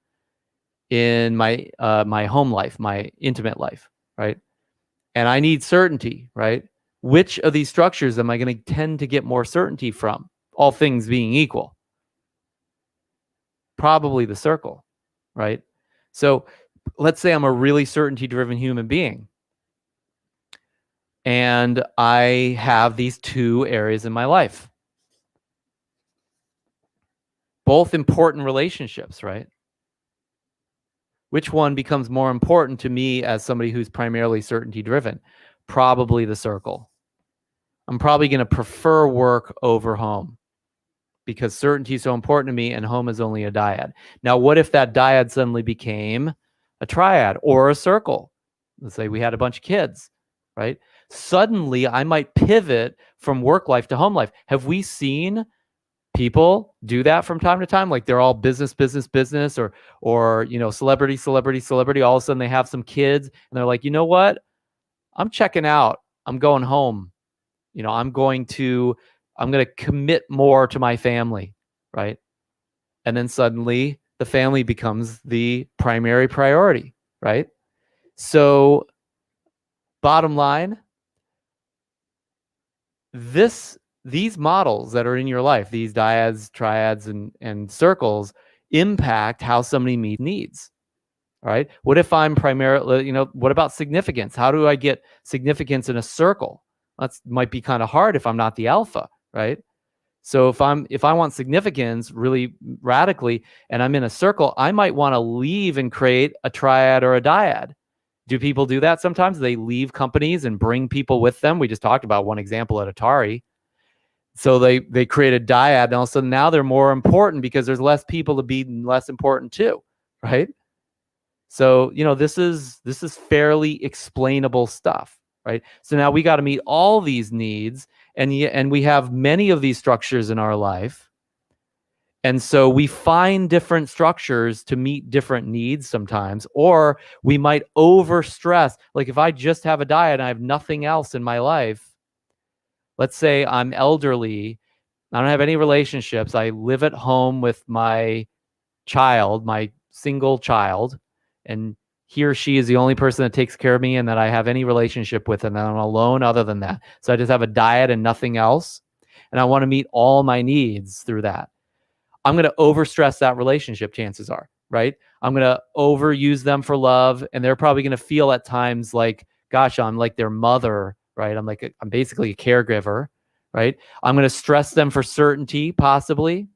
[SPEAKER 1] in my my home life, my intimate life, right? And I need certainty, right? Which of these structures am I going to tend to get more certainty from, all things being equal? Probably the circle, right? So let's say I'm a really certainty-driven human being, and I have these two areas in my life, both important relationships, right? Which one becomes more important to me as somebody who's primarily certainty-driven? Probably the circle. I'm probably going to prefer work over home because certainty is so important to me, and home is only a dyad. Now, what if that dyad suddenly became a triad or a circle? Let's say we had a bunch of kids, right? Suddenly, I might pivot from work life to home life. Have we seen people do that from time to time? Like they're all business, or celebrity. All of a sudden, they have some kids, and they're like, you know what? I'm checking out. I'm going home. I'm going to commit more to my family, right? And then suddenly the family becomes the primary priority, right? So bottom line, these models that are in your life, these dyads, triads, and circles, impact how somebody meets needs. All right. What if I'm primarily, what about significance? How do I get significance in a circle? That might be kind of hard if I'm not the alpha, right? So if I want significance really radically and I'm in a circle, I might want to leave and create a triad or a dyad. Do people do that sometimes? They leave companies and bring people with them. We just talked about one example at Atari. So they create a dyad, and all of a sudden now they're more important because there's less people to be less important too, right? So, this is fairly explainable stuff, right? So now we got to meet all these needs, and we have many of these structures in our life. And so we find different structures to meet different needs sometimes, or we might overstress. Like if I just have a dyad and I have nothing else in my life, let's say I'm elderly, I don't have any relationships, I live at home with my child, my single child, and he or she is the only person that takes care of me and that I have any relationship with, and I'm alone other than that. So I just have a dyad and nothing else, and I want to meet all my needs through that. I'm going to overstress that relationship, chances are, right? I'm going to overuse them for love, and they're probably going to feel at times like, gosh, I'm like their mother, right? I'm basically a caregiver, right? I'm going to stress them for certainty, possibly.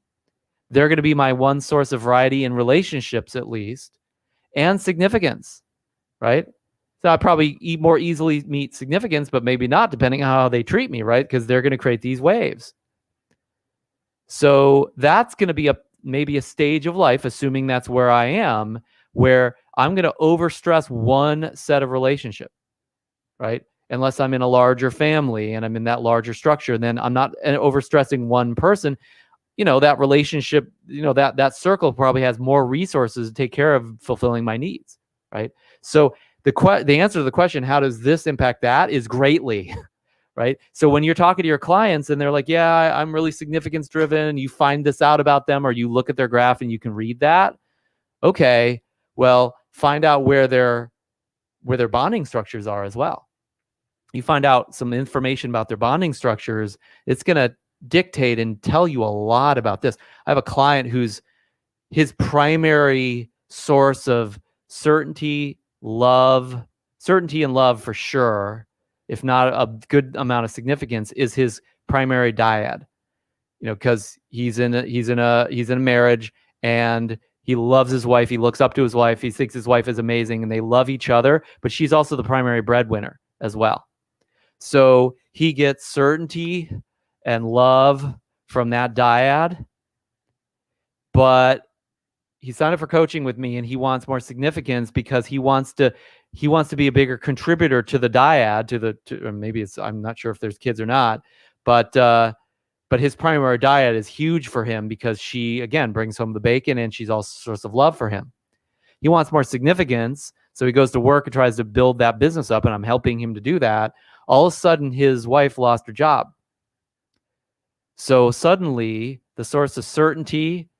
[SPEAKER 1] They're going to be my one source of variety in relationships, at least, and significance, right? So I probably more easily meet significance, but maybe not, depending on how they treat me, right? Because they're going to create these waves. So that's going to be maybe a stage of life, assuming that's where I am, where I'm going to overstress one set of relationship, right? Unless I'm in a larger family and I'm in that larger structure, then I'm not overstressing one person. That relationship, that circle probably has more resources to take care of fulfilling my needs, right? So the answer to the question, how does this impact that, is greatly, right? So when you're talking to your clients and they're like, yeah, I'm really significance driven, you find this out about them, or you look at their graph and you can read that. Okay, well, find out where their bonding structures are as well. You find out some information about their bonding structures, it's going to dictate and tell you a lot about this. I have a client his primary source of certainty and love for sure, if not a good amount of significance, is his primary dyad. Because he's in a marriage and he loves his wife. He looks up to his wife. He thinks his wife is amazing and they love each other, but she's also the primary breadwinner as well. So he gets certainty and love from that dyad, but he signed up for coaching with me and he wants more significance because he wants to be a bigger contributor to the dyad, or maybe I'm not sure if there's kids or not, but his primary dyad is huge for him because she, again, brings home the bacon and she's also a source of love for him. He wants more significance, so he goes to work and tries to build that business up, and I'm helping him to do that. All of a sudden, his wife lost her job. So suddenly, the source of certainty,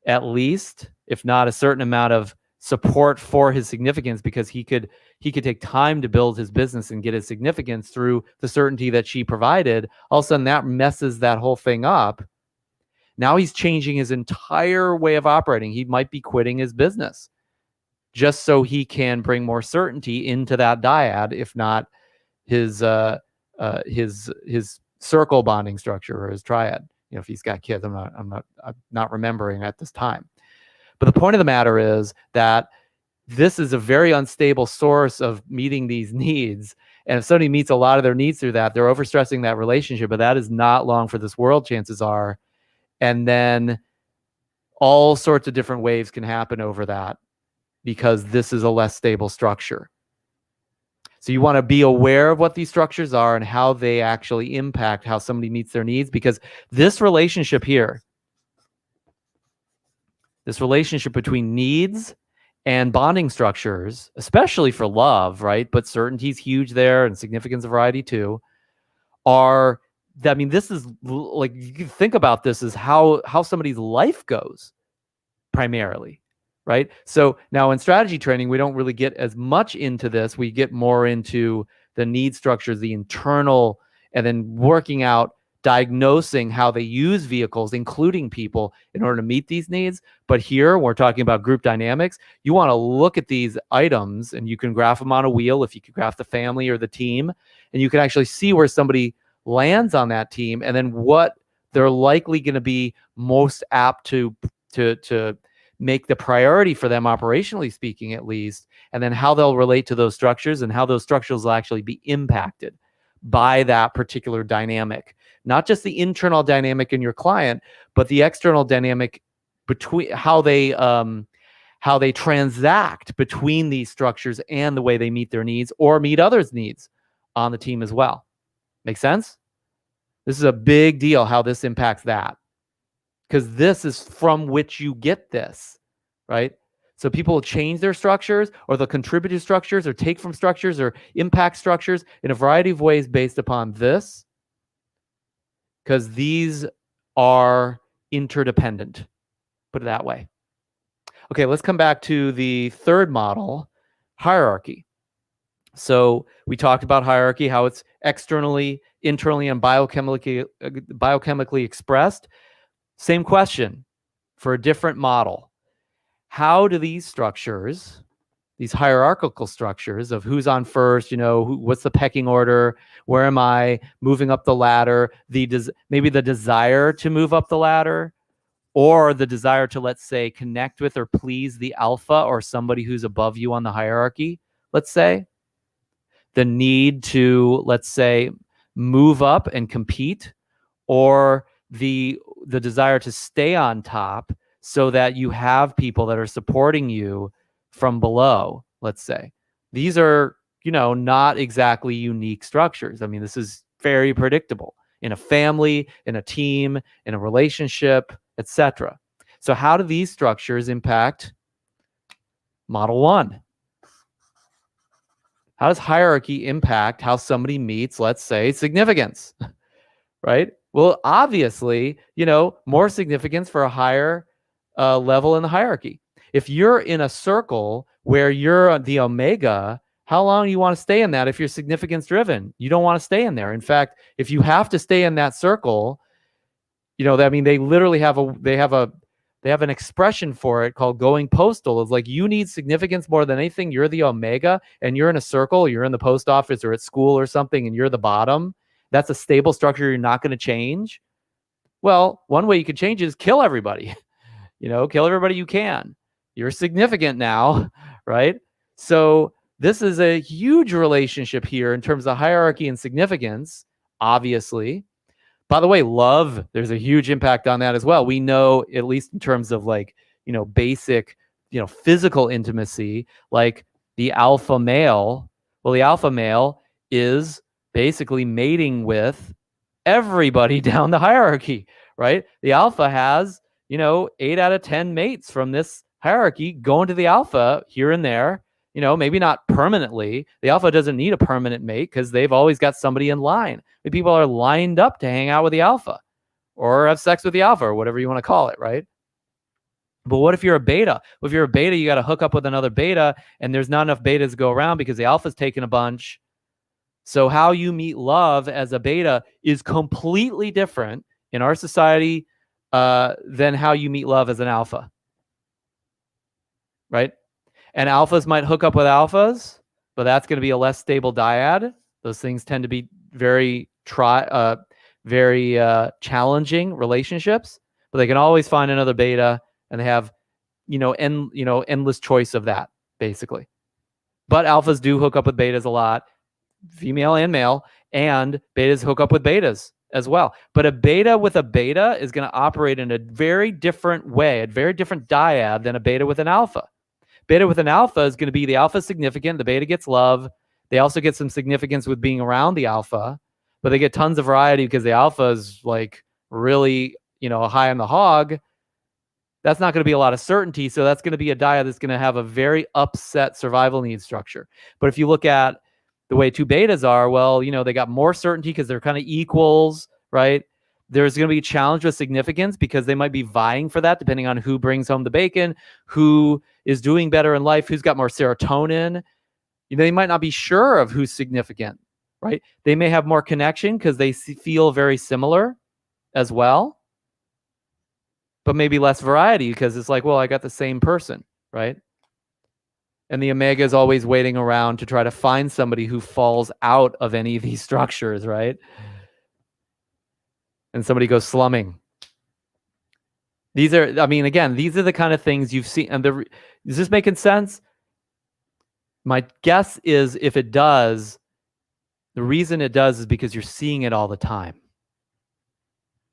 [SPEAKER 1] at least, if not a certain amount of support for his significance, because he could take time to build his business and get his significance through the certainty that she provided, all of a sudden that messes that whole thing up. Now he's changing his entire way of operating. He might be quitting his business just so he can bring more certainty into that dyad, if not his circle bonding structure or his triad. If he's got kids, I'm not remembering at this time. But the point of the matter is that this is a very unstable source of meeting these needs. And if somebody meets a lot of their needs through that, they're overstressing that relationship, but that is not long for this world, chances are. And then all sorts of different waves can happen over that because this is a less stable structure. So you want to be aware of what these structures are and how they actually impact how somebody meets their needs, because this relationship here, this relationship between needs and bonding structures, especially for love, right? But certainty is huge there, and significance of variety too, this is like, you can think about this as how somebody's life goes primarily, right? So now in strategy training, we don't really get as much into this. We get more into the need structures, the internal, and then working out, diagnosing how they use vehicles, including people, in order to meet these needs. But here we're talking about group dynamics. You want to look at these items, and you can graph them on a wheel if you could graph the family or the team, and you can actually see where somebody lands on that team, and then what they're likely going to be most apt to make the priority for them, operationally speaking, at least, and then how they'll relate to those structures and how those structures will actually be impacted by that particular dynamic. Not just the internal dynamic in your client, but the external dynamic between how they transact between these structures and the way they meet their needs or meet others' needs on the team as well. Make sense? This is a big deal, how this impacts that, because this is from which you get this, right? So people will change their structures, or they'll contribute to structures, or take from structures, or impact structures in a variety of ways based upon this, because these are interdependent, put it that way. Okay, let's come back to the third model, hierarchy. So we talked about hierarchy, how it's externally, internally, and biochemically expressed. Same question for a different model. how do these structures, these hierarchical structures of who's on first, what's the pecking order, where am I moving up the ladder, maybe the desire to move up the ladder, or the desire to, let's say, connect with or please the alpha or somebody who's above you on the hierarchy, let's say, the need to, let's say, move up and compete, or the desire to stay on top so that you have people that are supporting you from below, let's say. These are, not exactly unique structures. I mean, this is very predictable in a family, in a team, in a relationship, etc. So how do these structures impact model 1? How does hierarchy impact how somebody meets, let's say, significance? Right? Well, obviously, more significance for a higher level in the hierarchy. If you're in a circle where you're the omega, how long do you want to stay in that if you're significance driven? You don't want to stay in there. In fact, if you have to stay in that circle, they literally have an expression for it called going postal. It's like, you need significance more than anything. You're the omega and you're in a circle, you're in the post office or at school or something, and you're the bottom. That's a stable structure you're not going to change. Well, one way you could change it is kill everybody. Kill everybody you can. You're significant now, right? So this is a huge relationship here in terms of hierarchy and significance, obviously. By the way, love, there's a huge impact on that as well. We know, at least in terms of basic, physical intimacy, like the alpha male. Well, the alpha male is basically mating with everybody down the hierarchy, right? The alpha has, 8 out of 10 mates from this hierarchy going to the alpha here and there, maybe not permanently. The alpha doesn't need a permanent mate because they've always got somebody in line. People are lined up to hang out with the alpha or have sex with the alpha or whatever you want to call it, right? But what if you're a beta? Well, if you're a beta, you got to hook up with another beta, and there's not enough betas to go around because the alpha's taking a bunch. So how you meet love as a beta is completely different in our society than how you meet love as an alpha, right? And alphas might hook up with alphas, but that's going to be a less stable dyad. Those things tend to be very challenging relationships, but they can always find another beta, and they have endless choice of that, basically. But alphas do hook up with betas a lot, female and male, and betas hook up with betas as well. But a beta with a beta is going to operate in a very different way, a very different dyad than a beta with an alpha. Beta with an alpha is going to be the alpha significant, the beta gets love. They also get some significance with being around the alpha, but they get tons of variety because the alpha is really, high on the hog. That's not going to be a lot of certainty. So that's going to be a dyad that's going to have a very upset survival needs structure. But if you look at the way two betas are, well, they got more certainty because they're kind of equals, right? There's going to be a challenge with significance because they might be vying for that depending on who brings home the bacon, who is doing better in life, who's got more serotonin. They might not be sure of who's significant, right? They may have more connection because they feel very similar as well, but maybe less variety because it's like, well, I got the same person, right? And the omega is always waiting around to try to find somebody who falls out of any of these structures, right? And somebody goes slumming. These are the kind of things you've seen. And is this making sense? My guess is if it does, the reason it does is because you're seeing it all the time.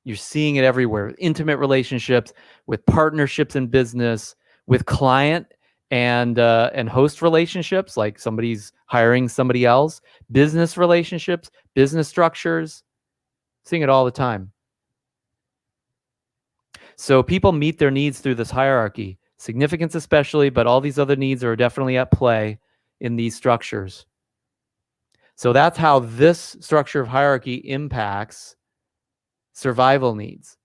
[SPEAKER 1] You're seeing it everywhere. Intimate relationships, with partnerships in business, with client and host relationships, like somebody's hiring somebody else, business relationships, business structures, seeing it all the time. So people meet their needs through this hierarchy, significance especially, but all these other needs are definitely at play in these structures. So that's how this structure of hierarchy impacts survival needs.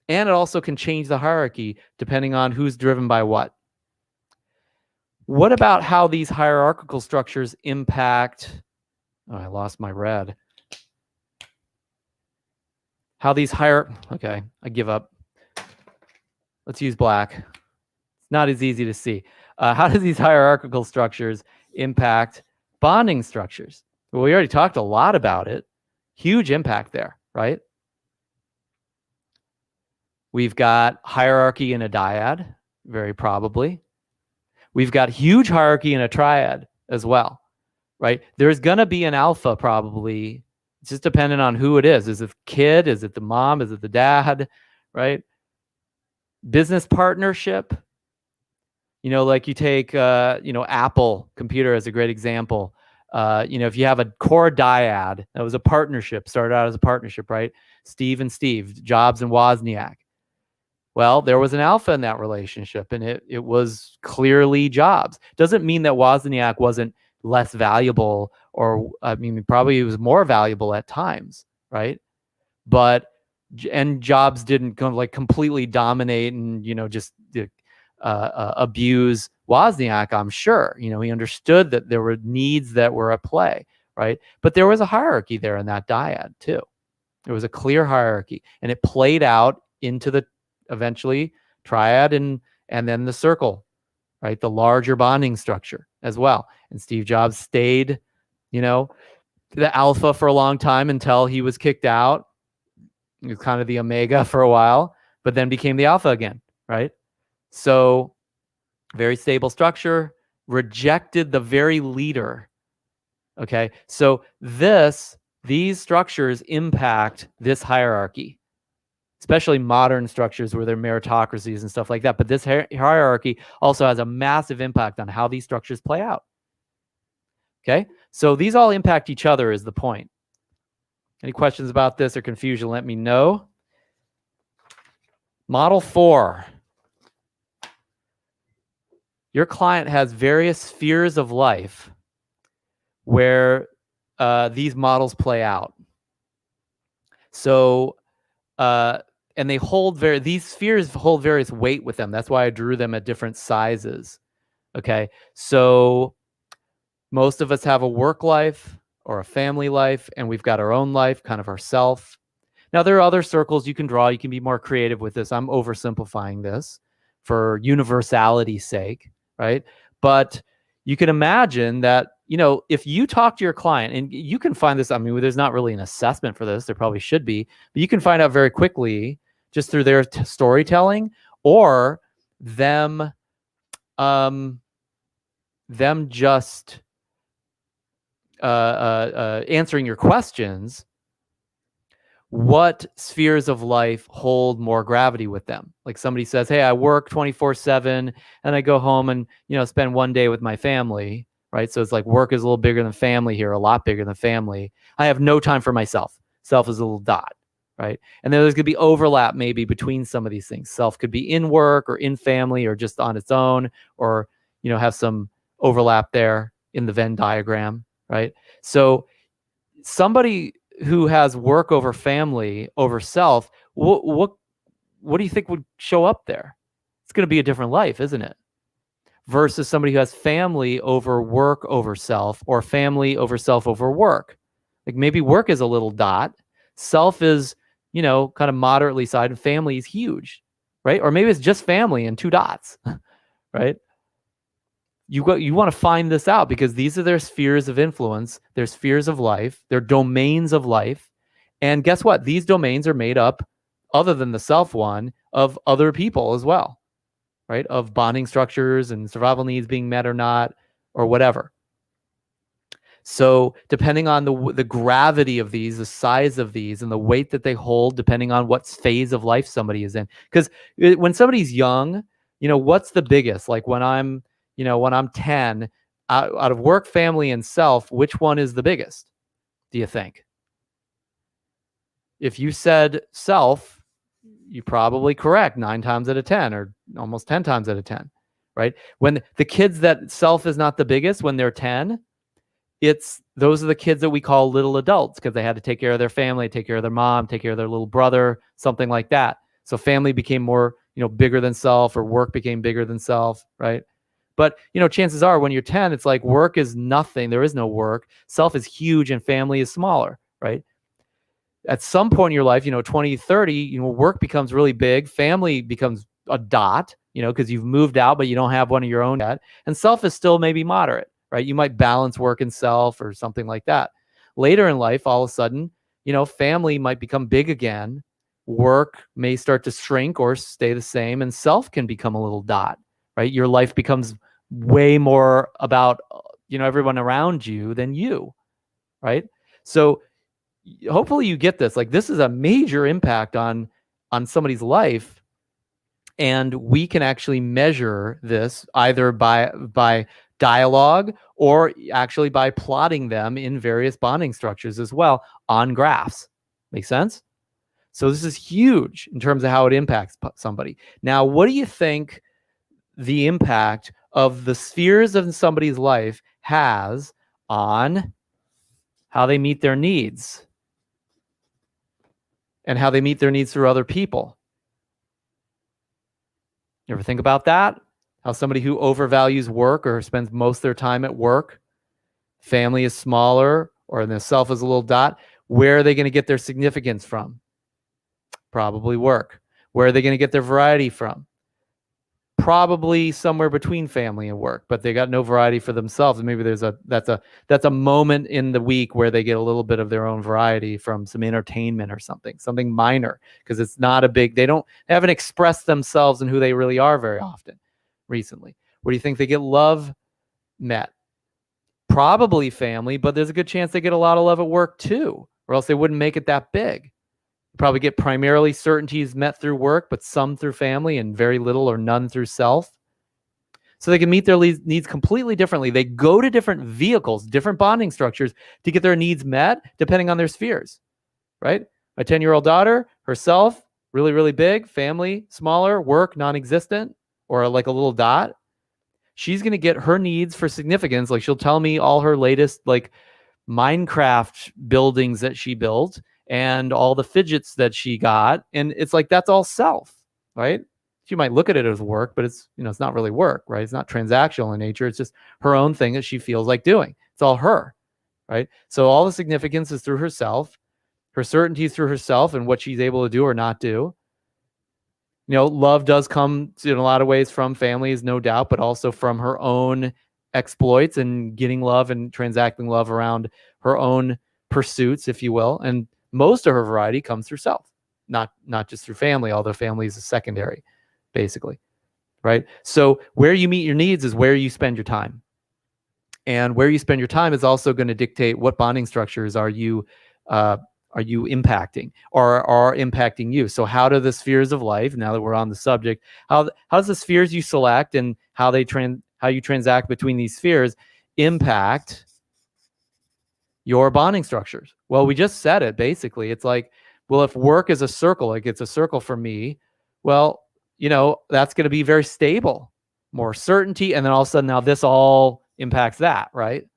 [SPEAKER 1] And it also can change the hierarchy depending on who's driven by what. What about how these hierarchical structures impact... Oh, I lost my red. How these Okay, I give up. Let's use black. It's not as easy to see. How does these hierarchical structures impact bonding structures? Well, we already talked a lot about it. Huge impact there, right? We've got hierarchy in a dyad, very probably. We've got huge hierarchy in a triad as well, right? There's going to be an alpha probably. It's just dependent on who it is. Is it the kid? Is it the mom? Is it the dad, right? Business partnership. You know, like you take, Apple computer as a great example. If you have a core dyad, that was a partnership, started out as a partnership, right? Steve and Steve, Jobs and Wozniak. Well, there was an alpha in that relationship, and it was clearly Jobs. Doesn't mean that Wozniak wasn't less valuable, or probably he was more valuable at times, right? But and Jobs didn't completely dominate and just abuse Wozniak. I'm sure he understood that there were needs that were at play, right? But there was a hierarchy there in that dyad too. There was a clear hierarchy, and it played out into the eventually triad and then the circle, right? The larger bonding structure as well. And Steve Jobs stayed, the alpha for a long time until he was kicked out. He was kind of the omega for a while, but then became the alpha again, right? So very stable structure, rejected the very leader. Okay, so these structures impact this hierarchy, especially modern structures where they're meritocracies and stuff like that. But this hierarchy also has a massive impact on how these structures play out. Okay, so these all impact each other is the point. Any questions about this or confusion, let me know. Model 4. Your client has various spheres of life where these models play out. So, and they hold these spheres hold various weight with them. That's why I drew them at different sizes. Okay, so most of us have a work life or a family life, and we've got our own life, kind of ourself. Now, there are other circles you can draw. You can be more creative with this. I'm oversimplifying this for universality's sake, right? But you can imagine that, if you talk to your client, and you can find this, there's not really an assessment for this. There probably should be, but you can find out very quickly just through their storytelling or them just answering your questions, what spheres of life hold more gravity with them. Like somebody says, hey, I work 24/7 and I go home and, spend one day with my family, right? So it's like work is a little bigger than family here, a lot bigger than family. I have no time for myself. Self is a little dot, right? And then there's going to be overlap maybe between some of these things. Self could be in work or in family or just on its own, or, have some overlap there in the Venn diagram, right? So somebody who has work over family over self, what do you think would show up there? It's going to be a different life, isn't it? Versus somebody who has family over work over self, or family over self over work. Like maybe work is a little dot, self is, kind of moderately sized, and family is huge, right? Or maybe it's just family and 2 dots, right? You want to find this out, because these are their spheres of influence, their spheres of life, their domains of life. And guess what? These domains are made up, other than the self one, of other people as well, right? Of bonding structures and survival needs being met or not, or whatever. So depending on the gravity of these, the size of these, and the weight that they hold, depending on what phase of life somebody is in. Because when somebody's young, what's the biggest? Like when I'm 10, out of work, family, and self, which one is the biggest, do you think? If you said self, you're probably correct 9 times out of 10, or almost 10 times out of 10, right? When the kids that self is not the biggest, when they're 10, those are the kids that we call little adults, because they had to take care of their family, take care of their mom, take care of their little brother, something like that. So family became more, bigger than self, or work became bigger than self, right? But, chances are when you're 10, it's like work is nothing. There is no work. Self is huge and family is smaller, right? At some point in your life, 20, 30, work becomes really big. Family becomes a dot, because you've moved out, but you don't have one of your own yet. And self is still maybe moderate, right? You might balance work and self or something like that. Later in life, all of a sudden, family might become big again. Work may start to shrink or stay the same, and self can become a little dot, right? Your life becomes way more about, everyone around you than you, right? So hopefully you get this. Like, this is a major impact on somebody's life, and we can actually measure this either by dialogue or actually by plotting them in various bonding structures as well on graphs. Make sense? So this is huge in terms of how it impacts somebody. Now, what do you think the impact of the spheres of somebody's life has on how they meet their needs and how they meet their needs through other people? You ever think about that? How somebody who overvalues work or spends most of their time at work, family is smaller, or their self is a little dot, where are they going to get their significance from? Probably work. Where are they going to get their variety from? Probably somewhere between family and work, but they got no variety for themselves. And maybe that's a moment in the week where they get a little bit of their own variety from some entertainment or something minor, because it's not a big, they haven't expressed themselves and who they really are very often recently. Where do you think they get love met? Probably family, but there's a good chance they get a lot of love at work too, or else they wouldn't make it that big. Probably get primarily certainties met through work, but some through family and very little or none through self. So they can meet their needs completely differently. They go to different vehicles, different bonding structures to get their needs met depending on their spheres, right? My 10-year-old daughter, herself, really, really big, family, smaller, work, non-existent, or like a little dot. She's going to get her needs for significance. Like, she'll tell me all her latest like Minecraft buildings that she built and all the fidgets that she got. And it's like, that's all self, right? She might look at it as work, but it's, it's not really work, right? It's not transactional in nature. It's just her own thing that she feels like doing. It's all her, right? So all the significance is through herself, her certainty through herself and what she's able to do or not do. Love does come in a lot of ways from families, no doubt, but also from her own exploits and getting love and transacting love around her own pursuits, if you will. And most of her variety comes through self, not just through family, although family is a secondary, basically, right? So where you meet your needs is where you spend your time. And where you spend your time is also going to dictate what bonding structures are you impacting or are impacting you. So how do the spheres of life, now that we're on the subject, how does the spheres you select and how you transact between these spheres impact your bonding structures? Well, we just said it, basically. It's like, well, if work is a circle, like it's a circle for me, well, that's going to be very stable, more certainty. And then all of a sudden now this all impacts that, right?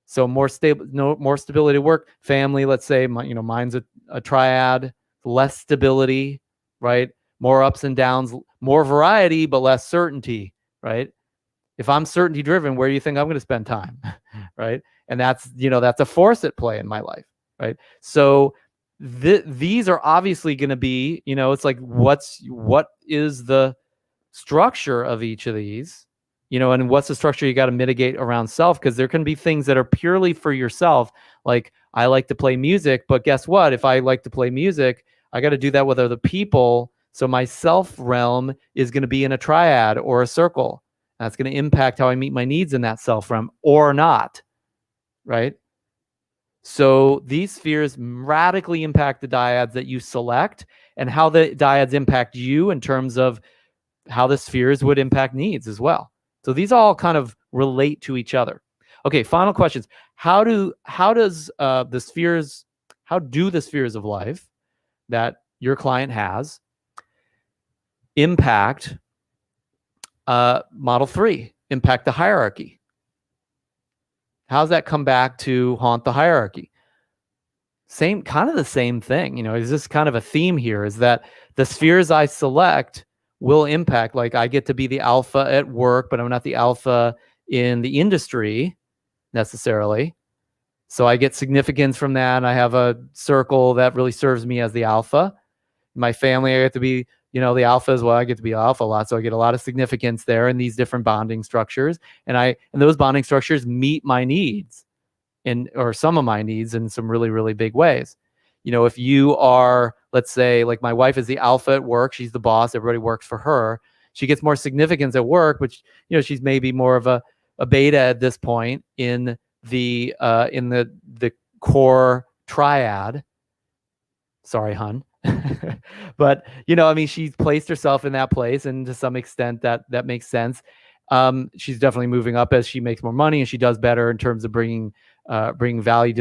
[SPEAKER 1] So more stability at work. Family, let's say, mine's a triad, less stability, right? More ups and downs, more variety, but less certainty, right? If I'm certainty driven, where do you think I'm going to spend time, right? And that's a force at play in my life, right? So these are obviously going to be, it's like, what is the structure of each of these, and what's the structure you got to mitigate around self? Because there can be things that are purely for yourself. Like, I like to play music, but guess what? If I like to play music, I got to do that with other people. So my self realm is going to be in a triad or a circle. That's going to impact how I meet my needs in that self realm or not, right? So these spheres radically impact the dyads that you select and how the dyads impact you in terms of how the spheres would impact needs as well. So these all kind of relate to each other. Okay, final questions. How do the spheres of life that your client has impact model 3, impact the hierarchy? How does that come back to haunt the hierarchy? Kind of the same thing. Is this kind of a theme here? Is that the spheres I select will impact, like, I get to be the alpha at work, but I'm not the alpha in the industry necessarily. So I get significance from that. And I have a circle that really serves me as the alpha. My family, I get to be, you know, the alpha is, well, I get to be alpha a lot, so I get a lot of significance there in these different bonding structures, and those bonding structures meet my needs or some of my needs in some really, really big ways. You know, if you are, let's say, like my wife is the alpha at work, she's the boss, everybody works for her. She gets more significance at work, which, you know, she's maybe more of a beta at this point in the core triad. Sorry, hun. But, you know, I mean, she's placed herself in that place, and to some extent that makes sense. She's definitely moving up as she makes more money and she does better in terms of bringing value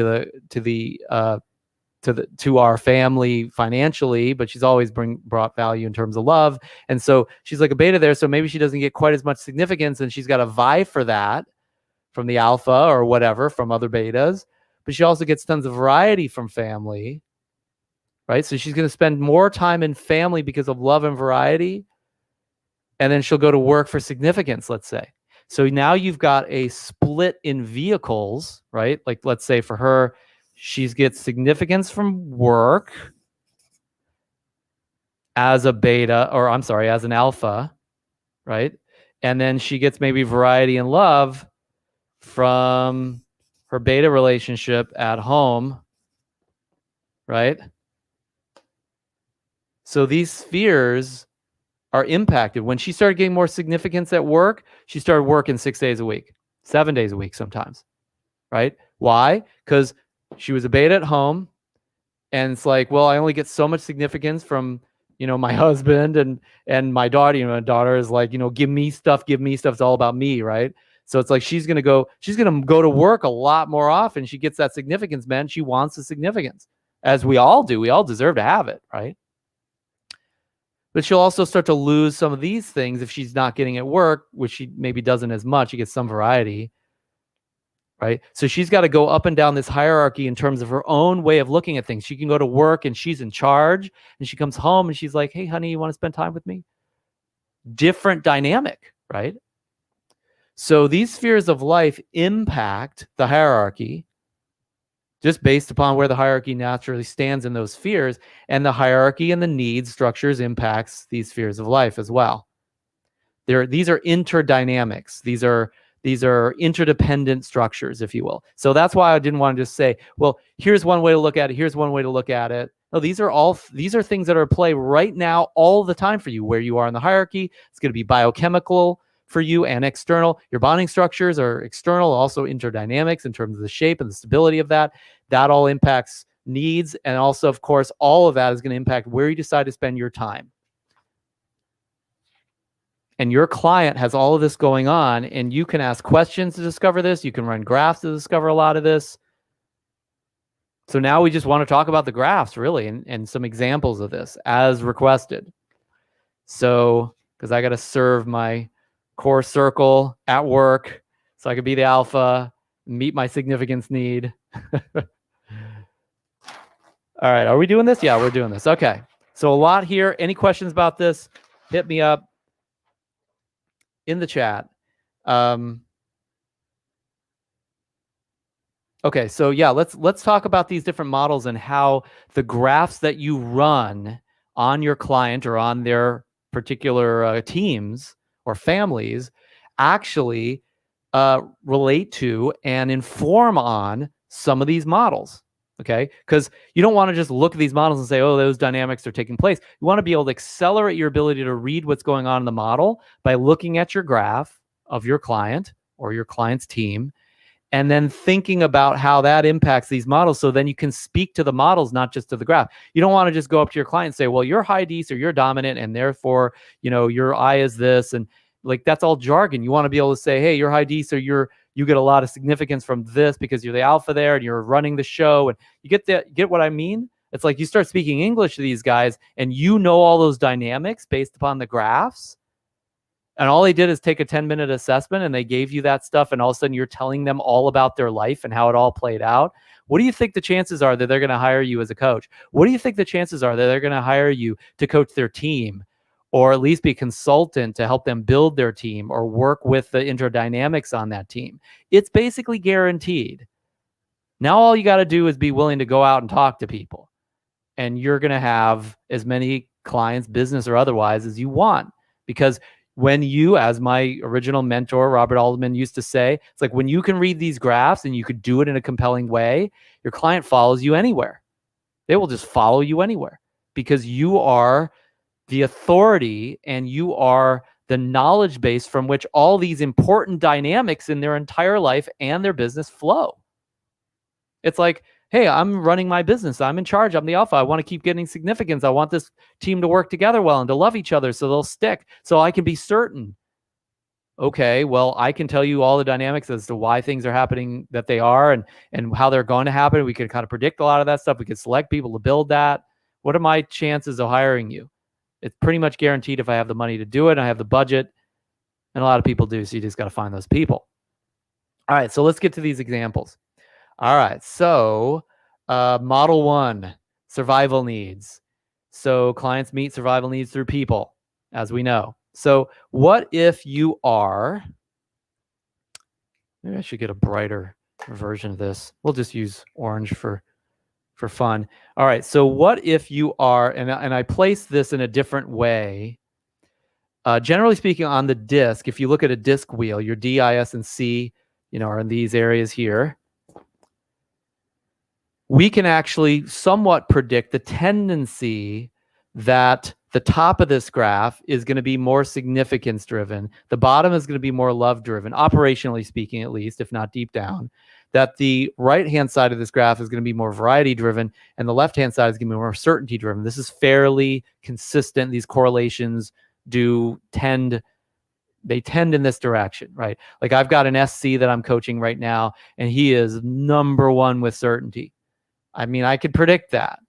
[SPEAKER 1] to our family financially, but she's always brought value in terms of love. And so she's like a beta there. So maybe she doesn't get quite as much significance, and she's got to vie for that from the alpha or whatever, from other betas, but she also gets tons of variety from family, right? So she's going to spend more time in family because of love and variety. And then she'll go to work for significance, let's say. So now you've got a split in vehicles, right? Like, let's say for her, she gets significance from work as a beta, or I'm sorry, as an alpha, right? And then she gets maybe variety and love from her beta relationship at home, right? So these spheres are impacted. When she started getting more significance at work, she started working 6 days a week, 7 days a week sometimes, right? Why? Because she was a beta at home, and it's like, well, I only get so much significance from, you know, my husband and my daughter. You know, my daughter is like, you know, give me stuff. It's all about me, right? So it's like she's gonna go to work a lot more often. She gets that significance, man. She wants the significance, as we all do. We all deserve to have it, right? But she'll also start to lose some of these things if she's not getting at work, which she maybe doesn't as much. She gets some variety, right? So she's got to go up and down this hierarchy in terms of her own way of looking at things. She can go to work and she's in charge, and she comes home and she's like, hey, honey, you want to spend time with me? Different dynamic, right? So these spheres of life impact the hierarchy just based upon where the hierarchy naturally stands in those spheres, and the hierarchy and the needs structures impacts these spheres of life as well. These are interdynamics. These are interdependent structures, if you will. So that's why I didn't want to just say, well, here's one way to look at it. Here's one way to look at it. No, these are things that are at play right now all the time for you, where you are in the hierarchy. It's going to be biochemical for you and external. Your bonding structures are external, also interdynamics in terms of the shape and the stability of that. That all impacts needs. And also, of course, all of that is going to impact where you decide to spend your time. And your client has all of this going on, and you can ask questions to discover this. You can run graphs to discover a lot of this. So now we just want to talk about the graphs, really, and some examples of this as requested. So, because I got to serve my core circle at work so I could be the alpha, meet my significance need. All right, are we doing this? Yeah, we're doing this. Okay, so a lot here. Any questions about this? Hit me up in the chat. Okay, so yeah, let's talk about these different models and how the graphs that you run on your client or on their particular teams or families actually relate to and inform on some of these models. Okay, because you don't want to just look at these models and say, oh, those dynamics are taking place. You want to be able to accelerate your ability to read what's going on in the model by looking at your graph of your client or your client's team, and then thinking about how that impacts these models. So then you can speak to the models, not just to the graph. You don't want to just go up to your client and say, well, you're high DC or you're dominant, and therefore, you know, your I is this. And like, that's all jargon. You want to be able to say, hey, you're high DC, or you get a lot of significance from this because you're the alpha there and you're running the show. And you get what I mean? It's like you start speaking English to these guys and you know all those dynamics based upon the graphs. And all they did is take a 10-minute assessment and they gave you that stuff. And all of a sudden you're telling them all about their life and how it all played out. What do you think the chances are that they're going to hire you as a coach? What do you think the chances are that they're going to hire you to coach their team, or at least be a consultant to help them build their team or work with the interdynamics on that team? It's basically guaranteed. Now all you got to do is be willing to go out and talk to people. And you're going to have as many clients, business or otherwise, as you want. Because when you, as my original mentor, Robert Alderman, used to say, it's like when you can read these graphs and you could do it in a compelling way, your client follows you anywhere. They will just follow you anywhere because you are the authority and you are the knowledge base from which all these important dynamics in their entire life and their business flow. It's like, hey, I'm running my business. I'm in charge. I'm the alpha. I want to keep getting significance. I want this team to work together well and to love each other so they'll stick, so I can be certain. Okay, well, I can tell you all the dynamics as to why things are happening that they are and how they're going to happen. We could kind of predict a lot of that stuff. We could select people to build that. What are my chances of hiring you? It's pretty much guaranteed if I have the money to do it and I have the budget, and a lot of people do, so you just got to find those people. All right, so let's get to these examples. All right, so model 1, survival needs. So clients meet survival needs through people, as we know. So what if you are, maybe I should get a brighter version of this. We'll just use orange for fun. All right, so what if you are, and I place this in a different way. Generally speaking, on the disc, if you look at a disc wheel, your D, I, S, and C, are in these areas here. We can actually somewhat predict the tendency that the top of this graph is going to be more significance driven. The bottom is going to be more love driven, operationally speaking, at least, if not deep down. That the right-hand side of this graph is going to be more variety driven, and the left-hand side is going to be more certainty driven. This is fairly consistent. These correlations tend in this direction, right? Like I've got an SC that I'm coaching right now, and he is #1 with certainty. I mean, I could predict that,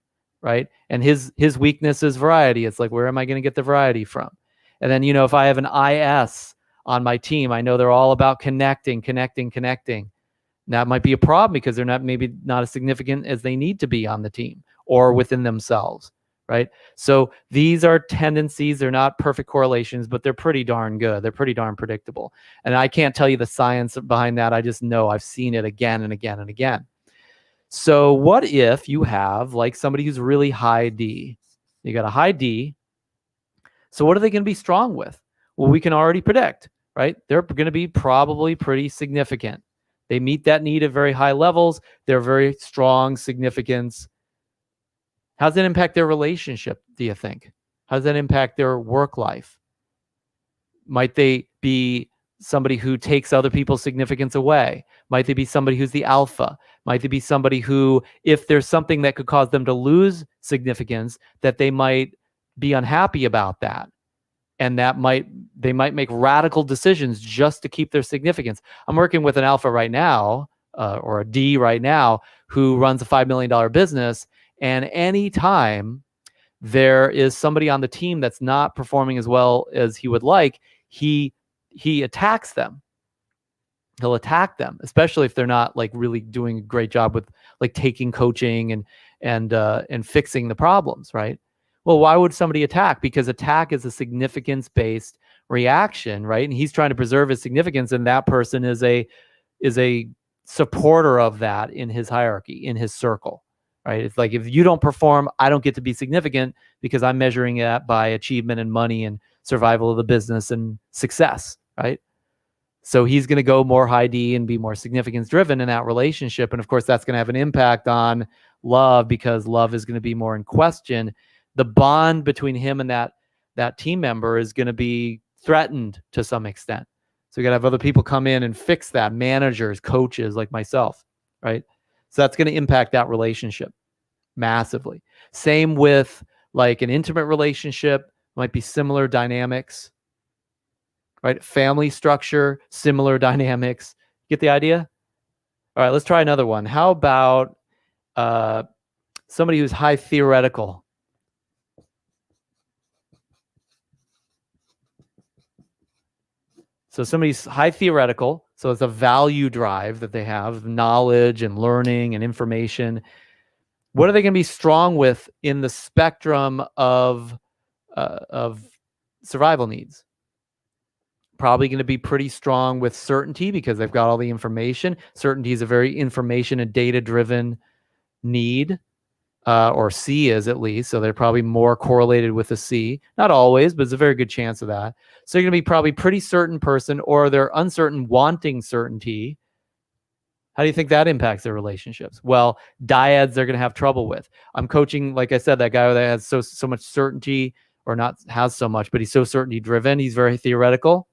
[SPEAKER 1] right? And his weakness is variety. It's like, where am I going to get the variety from? And then, if I have an IS on my team, I know they're all about connecting. That might be a problem because they're maybe not as significant as they need to be on the team or within themselves, right? So these are tendencies. They're not perfect correlations, but they're pretty darn good. They're pretty darn predictable. And I can't tell you the science behind that. I just know I've seen it again and again and again. So what if you have like somebody who's really high D? You got a high D. So what are they going to be strong with? Well, we can already predict, right? They're going to be probably pretty significant. They meet that need at very high levels. They're very strong significance. How does that impact their relationship, do you think? How does that impact their work life? Might they be somebody who takes other people's significance away? Might they be somebody who's the alpha? Might they be somebody who, if there's something that could cause them to lose significance, that they might be unhappy about that? And they might make radical decisions just to keep their significance. I'm working with an alpha right now, or a D right now, who runs a $5 million business. And anytime there is somebody on the team that's not performing as well as he would like, he attacks them. He'll attack them, especially if they're not like really doing a great job with like taking coaching and fixing the problems, right? Well, why would somebody attack? Because attack is a significance-based reaction, right? And he's trying to preserve his significance, and that person is a supporter of that in his hierarchy, in his circle, right? It's like, if you don't perform, I don't get to be significant because I'm measuring that by achievement and money and survival of the business and success, right? So he's going to go more high D and be more significance driven in that relationship. And of course, that's going to have an impact on love, because love is going to be more in question. The bond between him and that team member is going to be threatened to some extent. So you got to have other people come in and fix that, managers, coaches like myself, right? So that's going to impact that relationship massively. Same with like an intimate relationship, might be similar dynamics, right? Family structure, similar dynamics. Get the idea? All right, let's try another one. How about somebody who's high theoretical? So somebody's high theoretical, so it's a value drive that they have, knowledge and learning and information. What are they going to be strong with in the spectrum of survival needs? Probably going to be pretty strong with certainty because they've got all the information. Certainty is a very information and data-driven need. or C is at least. So they're probably more correlated with a C. Not always, but it's a very good chance of that. So you're going to be probably pretty certain person, or they're uncertain, wanting certainty. How do you think that impacts their relationships? Well, dyads they're going to have trouble with. I'm coaching, like I said, that guy that has so much certainty, or not has so much, but he's so certainty driven. He's very theoretical.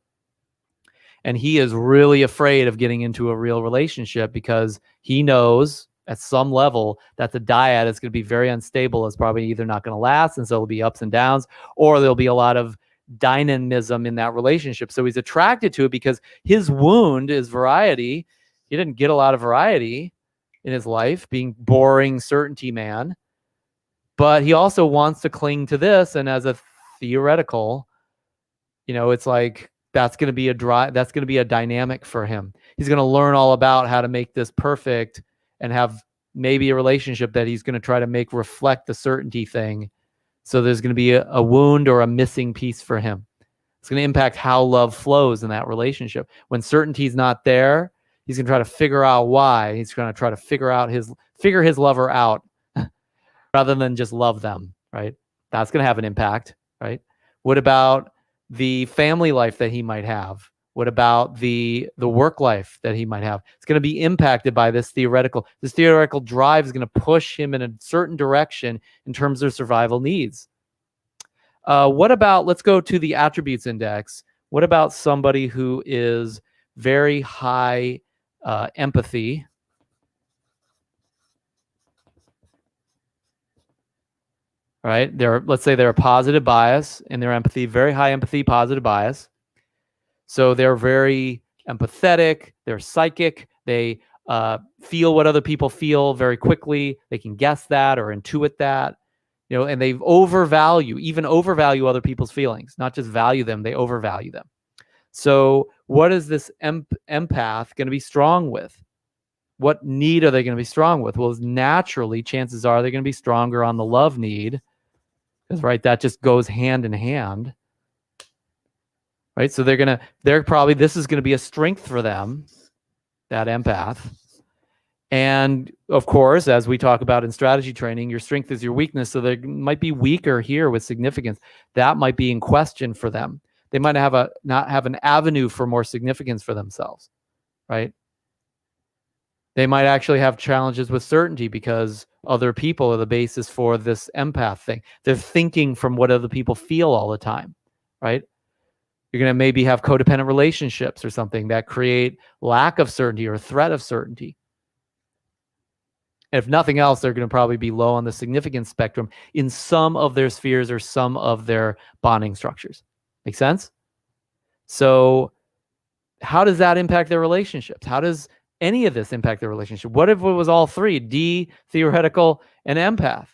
[SPEAKER 1] And he is really afraid of getting into a real relationship because he knows at some level that the dyad is going to be very unstable. It's probably either not going to last, and so there'll be ups and downs, or there'll be a lot of dynamism in that relationship. So he's attracted to it because his wound is variety. He didn't get a lot of variety in his life, being boring certainty man. But he also wants to cling to this, and as a theoretical, it's like that's going to be a dynamic for him. He's going to learn all about how to make this perfect and have maybe a relationship that he's going to try to make reflect the certainty thing. So there's going to be a wound or a missing piece for him. It's going to impact how love flows in that relationship. When certainty's not there, he's going to try to figure out why. He's going to try to figure his lover out rather than just love them, right? That's going to have an impact, right? What about the family life that he might have? What about the work life that he might have? It's going to be impacted by this theoretical. This theoretical drive is going to push him in a certain direction in terms of survival needs. What about, let's go to the attributes index. What about somebody who is very high empathy? Right? Let's say they're a positive bias in their empathy, very high empathy, positive bias. So they're very empathetic, they're psychic, they feel what other people feel very quickly, they can guess that or intuit that, and they overvalue other people's feelings, not just value them, they overvalue them. So what is this empath going to be strong with? What need are they going to be strong with? Well, naturally, chances are they're going to be stronger on the love need, because that just goes hand in hand. Right? So this is going to be a strength for them, that empath. And of course, as we talk about in strategy training, your strength is your weakness. So they might be weaker here with significance. That might be in question for them. They might not have an avenue for more significance for themselves, right? They might actually have challenges with certainty because other people are the basis for this empath thing. They're thinking from what other people feel all the time, right? You're going to maybe have codependent relationships or something that create lack of certainty or threat of certainty. And if nothing else, they're going to probably be low on the significance spectrum in some of their spheres or some of their bonding structures. Make sense? So how does that impact their relationships? How does any of this impact their relationship? What if it was all three, D, theoretical, and empath,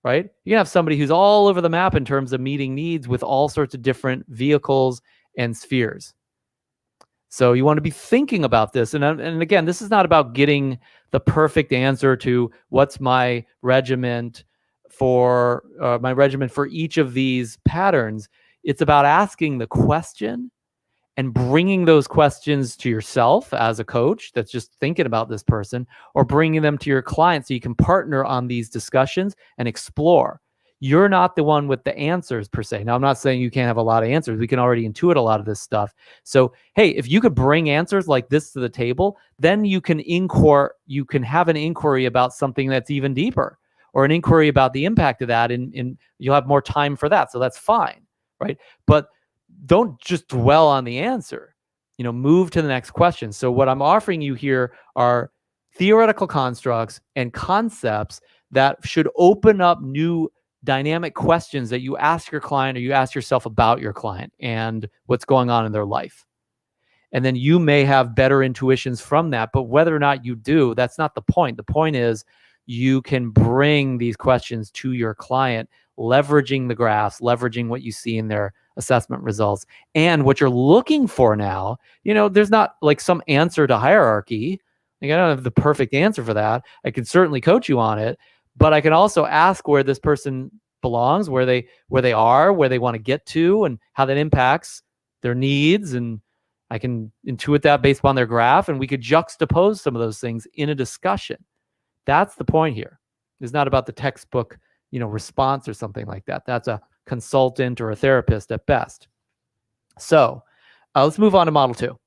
[SPEAKER 1] right? You can have somebody who's all over the map in terms of meeting needs with all sorts of different vehicles and spheres. So you want to be thinking about this. And again, this is not about getting the perfect answer to what's my regiment for each of these patterns. It's about asking the question and bringing those questions to yourself as a coach that's just thinking about this person, or bringing them to your client so you can partner on these discussions and explore. You're not the one with the answers per se. Now, I'm not saying you can't have a lot of answers. We can already intuit a lot of this stuff. So, hey, if you could bring answers like this to the table, then you can have an inquiry about something that's even deeper, or an inquiry about the impact of that, and you'll have more time for that. So that's fine, right? But don't just dwell on the answer. Move to the next question. So what I'm offering you here are theoretical constructs and concepts that should open up new dynamic questions that you ask your client or you ask yourself about your client and what's going on in their life. And then you may have better intuitions from that, but whether or not you do, that's not the point. The point is you can bring these questions to your client, leveraging the graphs, leveraging what you see in their assessment results and what you're looking for now. There's not like some answer to hierarchy. I don't have the perfect answer for that. I can certainly coach you on it, but I can also ask where this person belongs, where they are, where they want to get to, and how that impacts their needs. And I can intuit that based upon their graph, and we could juxtapose some of those things in a discussion. That's the point here. It's not about the textbook, response or something like that. That's a consultant or a therapist at best. So let's move on to model 2.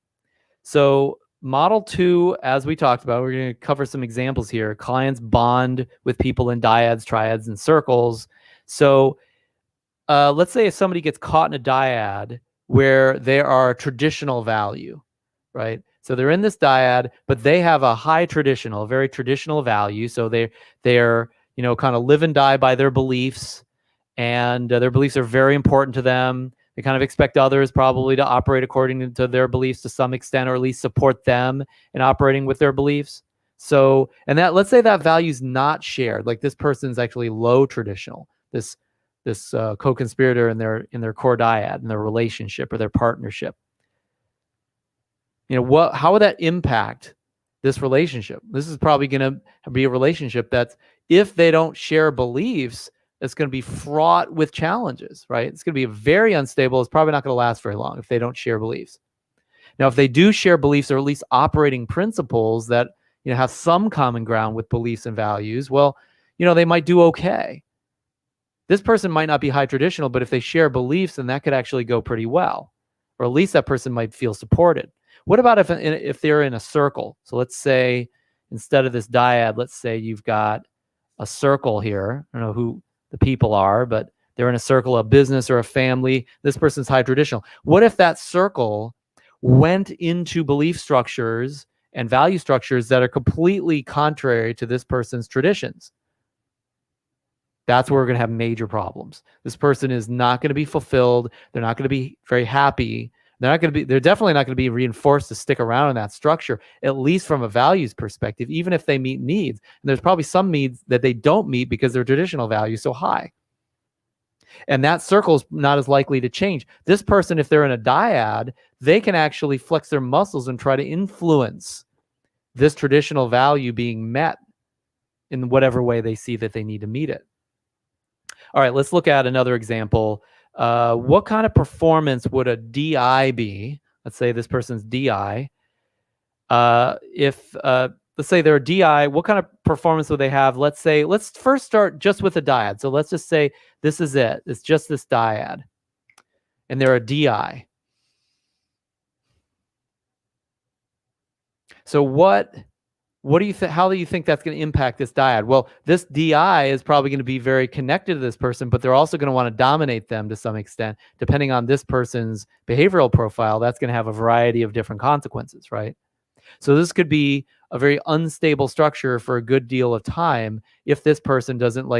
[SPEAKER 1] So model 2, as we talked about, we're going to cover some examples here. Clients bond with people in dyads, triads, and circles. So let's say if somebody gets caught in a dyad where there are traditional value, right? So they're in this dyad, but they have a high traditional, a very traditional value. So they're kind of live and die by their beliefs, and their beliefs are very important to them. They kind of expect others probably to operate according to their beliefs to some extent, or at least support them in operating with their beliefs. So, and that, let's say that value is not shared. Like this person's actually low traditional. This co-conspirator in their core dyad, in their relationship or their partnership. How would that impact this relationship? This is probably going to be a relationship that's, if they don't share beliefs, it's going to be fraught with challenges, right? It's going to be very unstable. It's probably not going to last very long if they don't share beliefs. Now, if they do share beliefs, or at least operating principles that have some common ground with beliefs and values, well, they might do okay. This person might not be high traditional, but if they share beliefs, then that could actually go pretty well, or at least that person might feel supported. What about if they're in a circle? So let's say instead of this dyad, let's say you've got a circle here. I don't know who the people are, but they're in a circle, a business or a family. This person's high traditional. What if that circle went into belief structures and value structures that are completely contrary to this person's traditions? That's where we're going to have major problems. This person is not going to be fulfilled. They're not going to be very happy. They're definitely not going to be reinforced to stick around in that structure, at least from a values perspective, even if they meet needs. And there's probably some needs that they don't meet because their traditional value is so high. And that circle is not as likely to change. This person, if they're in a dyad, they can actually flex their muscles and try to influence this traditional value being met in whatever way they see that they need to meet it. All right, let's look at another example. What kind of performance would a DI be? Let's say this person's DI. Let's say they're a DI, what kind of performance would they have? Let's first start just with a dyad. So let's just say this is it. It's just this dyad. And they're a DI. So what do you think? How do you think that's going to impact this dyad? Well, this DI is probably going to be very connected to this person, but they're also going to want to dominate them to some extent. Depending on this person's behavioral profile, that's going to have a variety of different consequences, right? So this could be a very unstable structure for a good deal of time if this person doesn't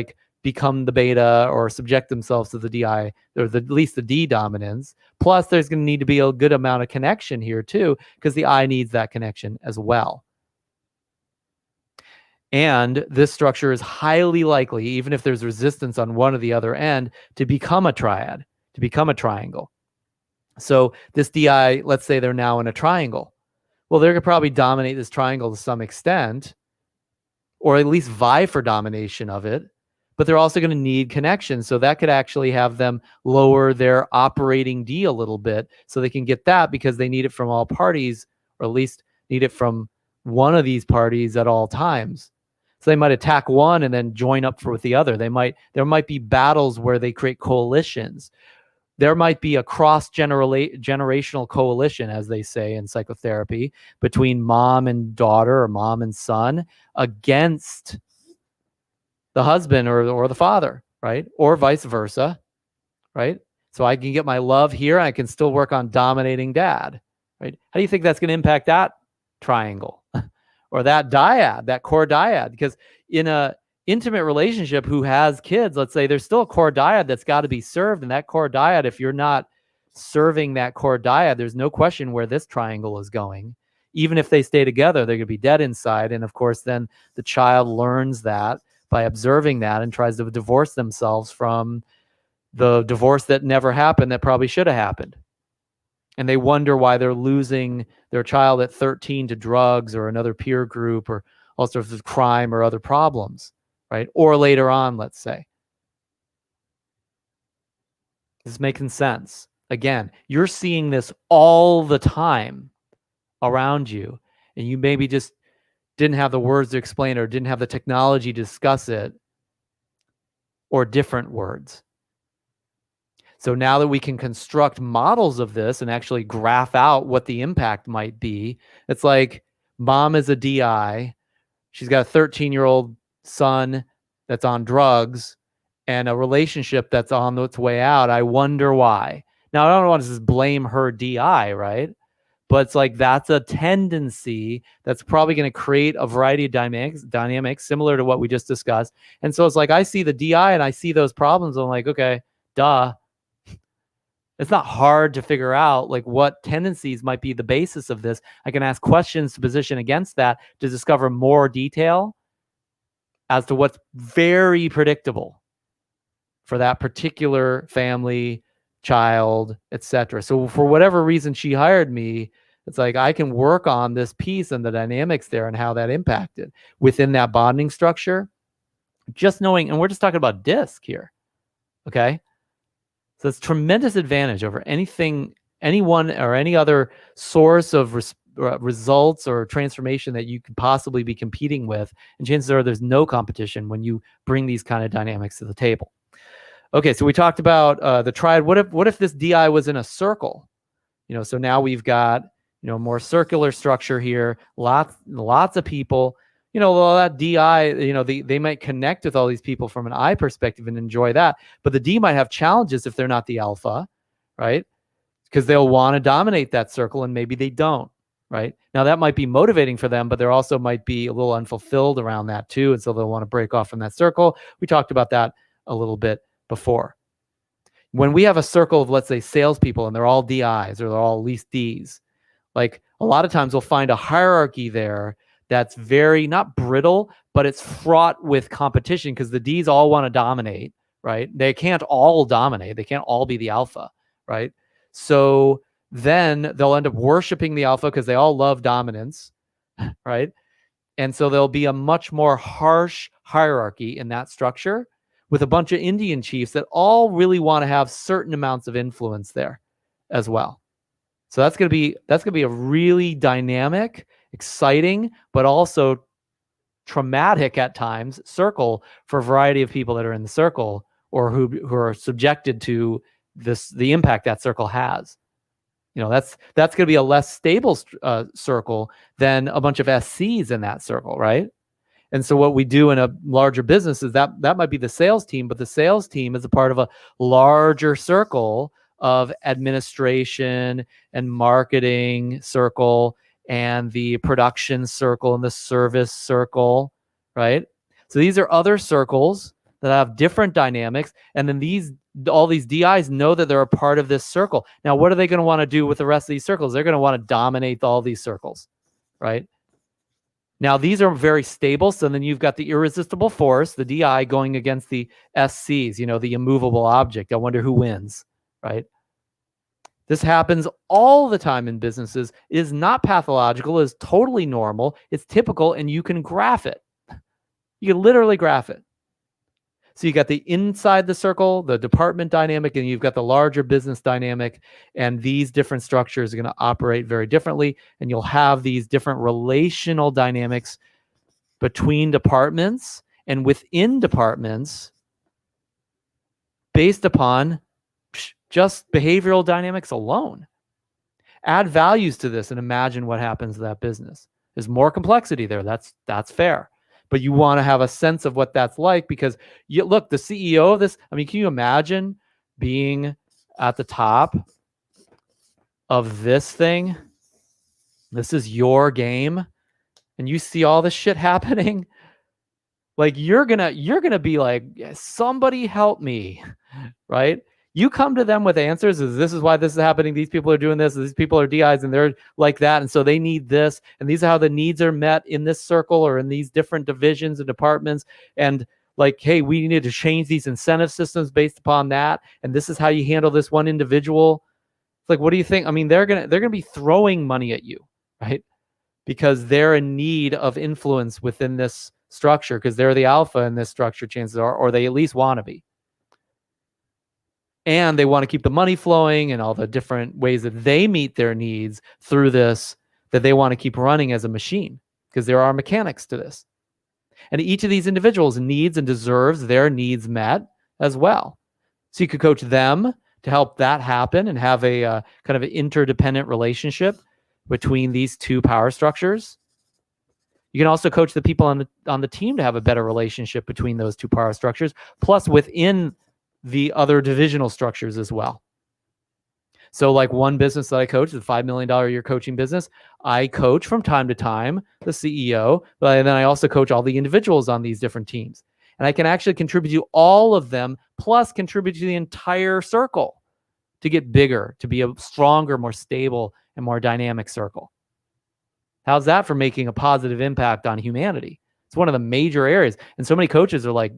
[SPEAKER 1] become the beta or subject themselves to the DI, or at least the D dominance. Plus, there's going to need to be a good amount of connection here too, because the I needs that connection as well. And this structure is highly likely, even if there's resistance on one or the other end, to become a triad, to become a triangle. So this DI, let's say they're now in a triangle. Well, they're going to probably dominate this triangle to some extent, or at least vie for domination of it. But they're also going to need connection. So that could actually have them lower their operating D a little bit so they can get that, because they need it from all parties, or at least need it from one of these parties at all times. So they might attack one and then join up with the other. There might be battles where they create coalitions. There might be a cross-generational coalition, as they say in psychotherapy, between mom and daughter or mom and son against the husband or the father, right? Or vice versa, right? So I can get my love here, and I can still work on dominating dad, right? How do you think that's going to impact that triangle? Or that dyad, that core dyad? Because in a intimate relationship who has kids, let's say, there's still a core dyad that's got to be served. And that core dyad, if you're not serving that core dyad, there's no question where this triangle is going. Even if they stay together, they're going to be dead inside. And of course, then the child learns that by observing that and tries to divorce themselves from the divorce that never happened, that probably should have happened. And they wonder why they're losing their child at 13 to drugs or another peer group or all sorts of crime or other problems, right? Or later on, let's say. This is making sense. Again, you're seeing this all the time around you, and you maybe just didn't have the words to explain or didn't have the technology to discuss it or different words. So now that we can construct models of this and actually graph out what the impact might be, it's like mom is a DI. She's got a 13-year-old son that's on drugs and a relationship that's on its way out. I wonder why. Now, I don't want to just blame her DI, right? But it's like that's a tendency that's probably going to create a variety of dynamics similar to what we just discussed. And so it's like I see the DI and I see those problems. I'm like, okay, duh. It's not hard to figure out like what tendencies might be the basis of this. I can ask questions to position against that to discover more detail as to what's very predictable for that particular family, child, etc. So for whatever reason she hired me, it's like I can work on this piece and the dynamics there and how that impacted within that bonding structure. Just knowing, and we're just talking about DISC here, okay? So it's tremendous advantage over anyone or any other source of results or transformation that you could possibly be competing with. And chances are there's no competition when you bring these kind of dynamics to the table. Okay, so we talked about the triad. What if this DI was in a circle? So now we've got more circular structure here. Lots of people. Well, that DI, they might connect with all these people from an I perspective and enjoy that. But the D might have challenges if they're not the alpha, right? Because they'll want to dominate that circle and maybe they don't, right? Now that might be motivating for them, but there also might be a little unfulfilled around that too. And so they'll want to break off from that circle. We talked about that a little bit before. When we have a circle of, let's say, salespeople and they're all DIs or they're all at least Ds, like a lot of times we'll find a hierarchy there that's very, not brittle, but it's fraught with competition because the Ds all want to dominate, right? They can't all dominate. They can't all be the alpha, right? So then they'll end up worshiping the alpha because they all love dominance, right? And so there'll be a much more harsh hierarchy in that structure with a bunch of Indian chiefs that all really want to have certain amounts of influence there as well. So that's going to be a really dynamic, exciting, but also traumatic at times circle for a variety of people that are in the circle or who are subjected to the impact that circle has. That's going to be a less stable circle than a bunch of SCs in that circle, right? And so what we do in a larger business is that might be the sales team, but the sales team is a part of a larger circle of administration and marketing circle and the production circle and the service circle, right? So these are other circles that have different dynamics. And then all these DIs know that they're a part of this circle. Now, what are they going to want to do with the rest of these circles? They're going to want to dominate all these circles, right? Now, these are very stable. So then you've got the irresistible force, the DI, going against the SCs, the immovable object. I wonder who wins, right? This happens all the time in businesses. It is not pathological. It is totally normal. It's typical, and you can graph it. You can literally graph it. So you got the inside the circle, the department dynamic, and you've got the larger business dynamic. And these different structures are going to operate very differently. And you'll have these different relational dynamics between departments and within departments based upon just behavioral dynamics alone. Add values to this and imagine what happens to that business. There's more complexity there. That's fair. But you want to have a sense of what that's like because look, the CEO of this, can you imagine being at the top of this thing? This is your game and you see all this shit happening. Like you're gonna be like, somebody help me, right? You come to them with answers. This is why this is happening. These people are doing this. These people are DIs and they're like that. And so they need this. And these are how the needs are met in this circle or in these different divisions and departments. And like, hey, we need to change these incentive systems based upon that. And this is how you handle this one individual. It's like, what do you think? They're gonna be throwing money at you, right? Because they're in need of influence within this structure because they're the alpha in this structure, chances are, or they at least want to be. And they want to keep the money flowing and all the different ways that they meet their needs through this, that they want to keep running as a machine because there are mechanics to this. And each of these individuals needs and deserves their needs met as well. So you could coach them to help that happen and have a kind of an interdependent relationship between these two power structures. You can also coach the people on the team to have a better relationship between those two power structures, plus within the other divisional structures as well. So like one business that I coach, the $5 million a year coaching business, I coach from time to time the CEO, but then I also coach all the individuals on these different teams. And I can actually contribute to all of them, plus contribute to the entire circle to get bigger, to be a stronger, more stable, and more dynamic circle. How's that for making a positive impact on humanity? It's one of the major areas. And so many coaches are like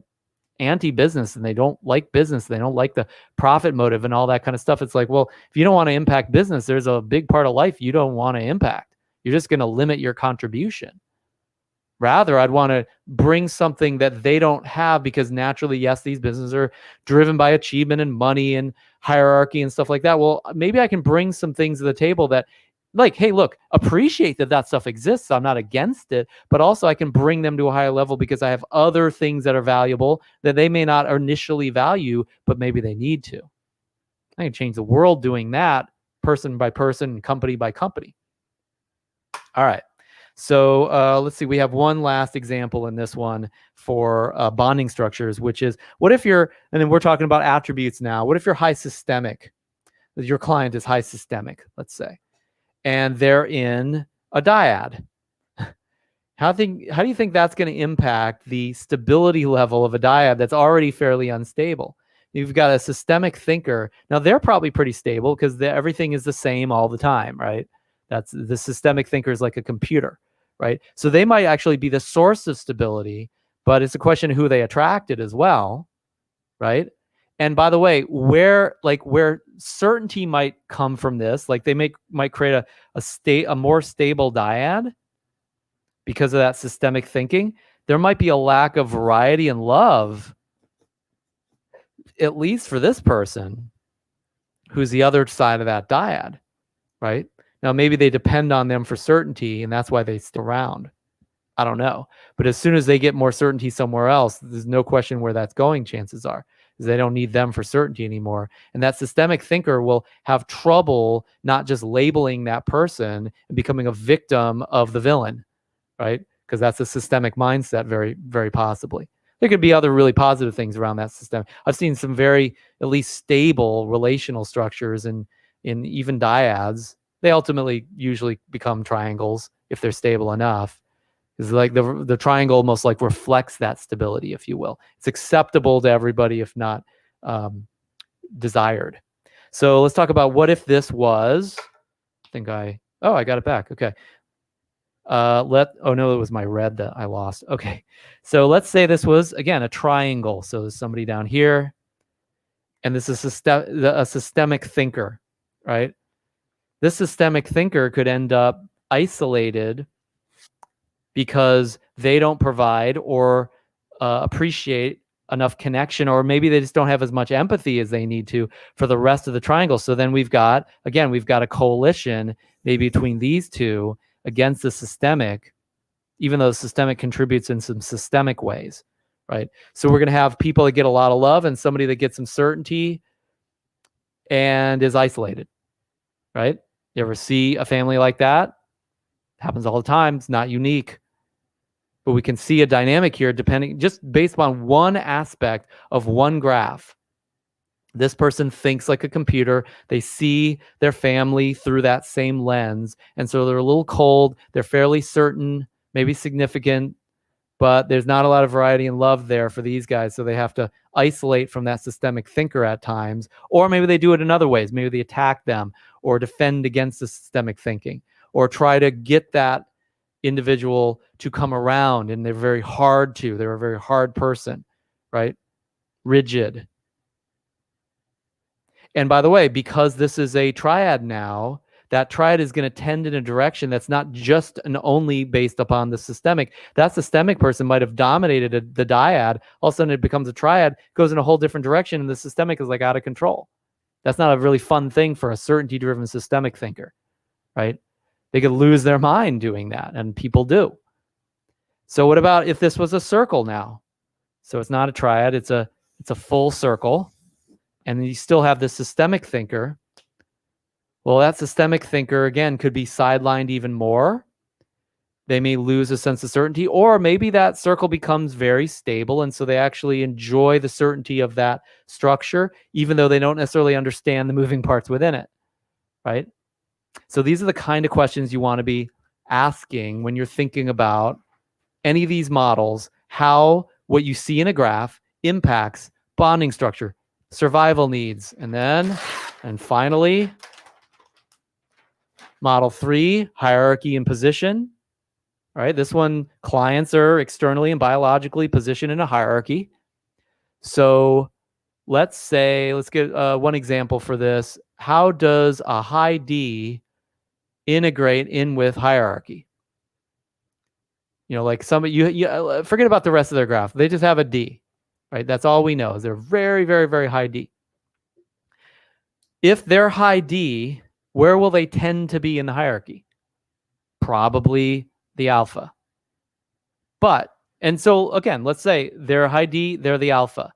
[SPEAKER 1] anti-business and they don't like business. They don't like the profit motive and all that kind of stuff. It's like, well, if you don't want to impact business, there's a big part of life you don't want to impact. You're just going to limit your contribution. Rather, I'd want to bring something that they don't have, because naturally, yes, these businesses are driven by achievement and money and hierarchy and stuff like that. Well, maybe I can bring some things to the table that, like, hey, look, appreciate that stuff exists. I'm not against it, but also I can bring them to a higher level because I have other things that are valuable that they may not initially value, but maybe they need to. I can change the world doing that, person by person, company by company. All right. So let's see. We have one last example in this one for bonding structures, which is, what if you're, and then we're talking about attributes now. What if you're high systemic? Your client is high systemic, let's say, and they're in a dyad. How do you think that's going to impact the stability level of a dyad that's already fairly unstable? You've got a systemic thinker. Now, they're probably pretty stable because everything is the same all the time, right? That's the systemic thinker is like a computer, right? So they might actually be the source of stability, but it's a question of who they attracted as well, right? And by the way, where certainty might come from this, like they might create a more stable dyad because of that systemic thinking. There might be a lack of variety and love, at least for this person who's the other side of that dyad, right? Now, maybe they depend on them for certainty, and that's why they stick around. I don't know. But as soon as they get more certainty somewhere else, there's no question where that's going, chances are, is they don't need them for certainty anymore. And that systemic thinker will have trouble not just labeling that person and becoming a victim of the villain, right? Because that's a systemic mindset, very, very possibly. There could be other really positive things around that system. I've seen some very, at least stable relational structures in even dyads. They ultimately usually become triangles if they're stable enough. It's like the triangle almost like reflects that stability, if you will. It's acceptable to everybody, if not desired. So let's talk about what if this was, I got it back. Okay. Oh no, it was my red that I lost. Okay. So let's say this was, again, a triangle. So there's somebody down here, and this is a systemic thinker, right? This systemic thinker could end up isolated because they don't provide or appreciate enough connection, or maybe they just don't have as much empathy as they need to for the rest of the triangle. So then we've got a coalition maybe between these two against the systemic, even though the systemic contributes in some systemic ways, right? So we're going to have people that get a lot of love and somebody that gets some certainty and is isolated, right? You ever see a family like that? Happens all the time. It's not unique. But we can see a dynamic here just based on one aspect of one graph. This person thinks like a computer. They see their family through that same lens. And so they're a little cold. They're fairly certain, maybe significant, but there's not a lot of variety and love there for these guys. So they have to isolate from that systemic thinker at times. Or maybe they do it in other ways. Maybe they attack them or defend against the systemic thinking, or try to get that individual to come around, and they're a very hard person, right? Rigid. And by the way, because this is a triad now, that triad is going to tend in a direction that's not just and only based upon the systemic. That systemic person might have dominated the dyad. All of a sudden it becomes a triad, goes in a whole different direction, and the systemic is like out of control. That's not a really fun thing for a certainty-driven systemic thinker, right? They could lose their mind doing that, and people do. So what about if this was a circle now? So it's not a triad, it's a It's a full circle. And then you still have the systemic thinker. Well, that systemic thinker, again, could be sidelined even more. They may lose a sense of certainty, or maybe that circle becomes very stable, and so they actually enjoy the certainty of that structure, even though they don't necessarily understand the moving parts within it, right? So these are the kind of questions you want to be asking when you're thinking about any of these models, how what you see in a graph impacts bonding structure, survival needs, and finally, model 3, hierarchy and position. All right, this one, clients are externally and biologically positioned in a hierarchy. So let's get one example for this. How does a high D integrate in with hierarchy? Like you forget about the rest of their graph. They just have a D, right? That's all we know is they're very, very, very high D. If they're high D, where will they tend to be in the hierarchy? Probably the alpha. And so again, let's say they're high D, they're the alpha.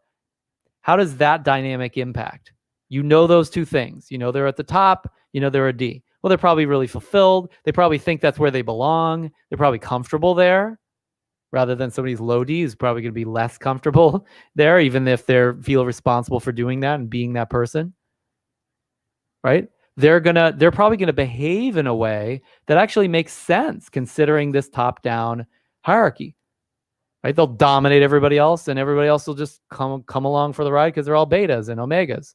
[SPEAKER 1] How does that dynamic impact? Those two things. They're at the top, they're a D. Well, they're probably really fulfilled. They probably think that's where they belong. They're probably comfortable there, rather than somebody's low D who's probably going to be less comfortable there, even if they feel responsible for doing that and being that person, right? They're probably going to behave in a way that actually makes sense considering this top-down hierarchy, right? They'll dominate everybody else, and everybody else will just come along for the ride because they're all betas and omegas.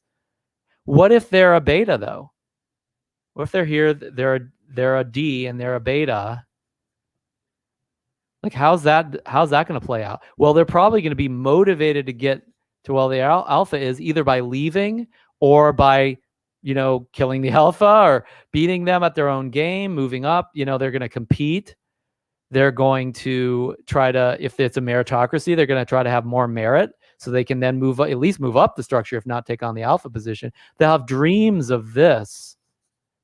[SPEAKER 1] What if they're a beta, though? What if they're here, they're a D and they're a beta? Like, how's that going to play out? Well, they're probably going to be motivated to get to where the alpha is, either by leaving or by killing the alpha or beating them at their own game, moving up. They're going to compete. They're going to try to, if it's a meritocracy, they're going to try to have more merit so they can then at least move up the structure, if not take on the alpha position. They'll have dreams of this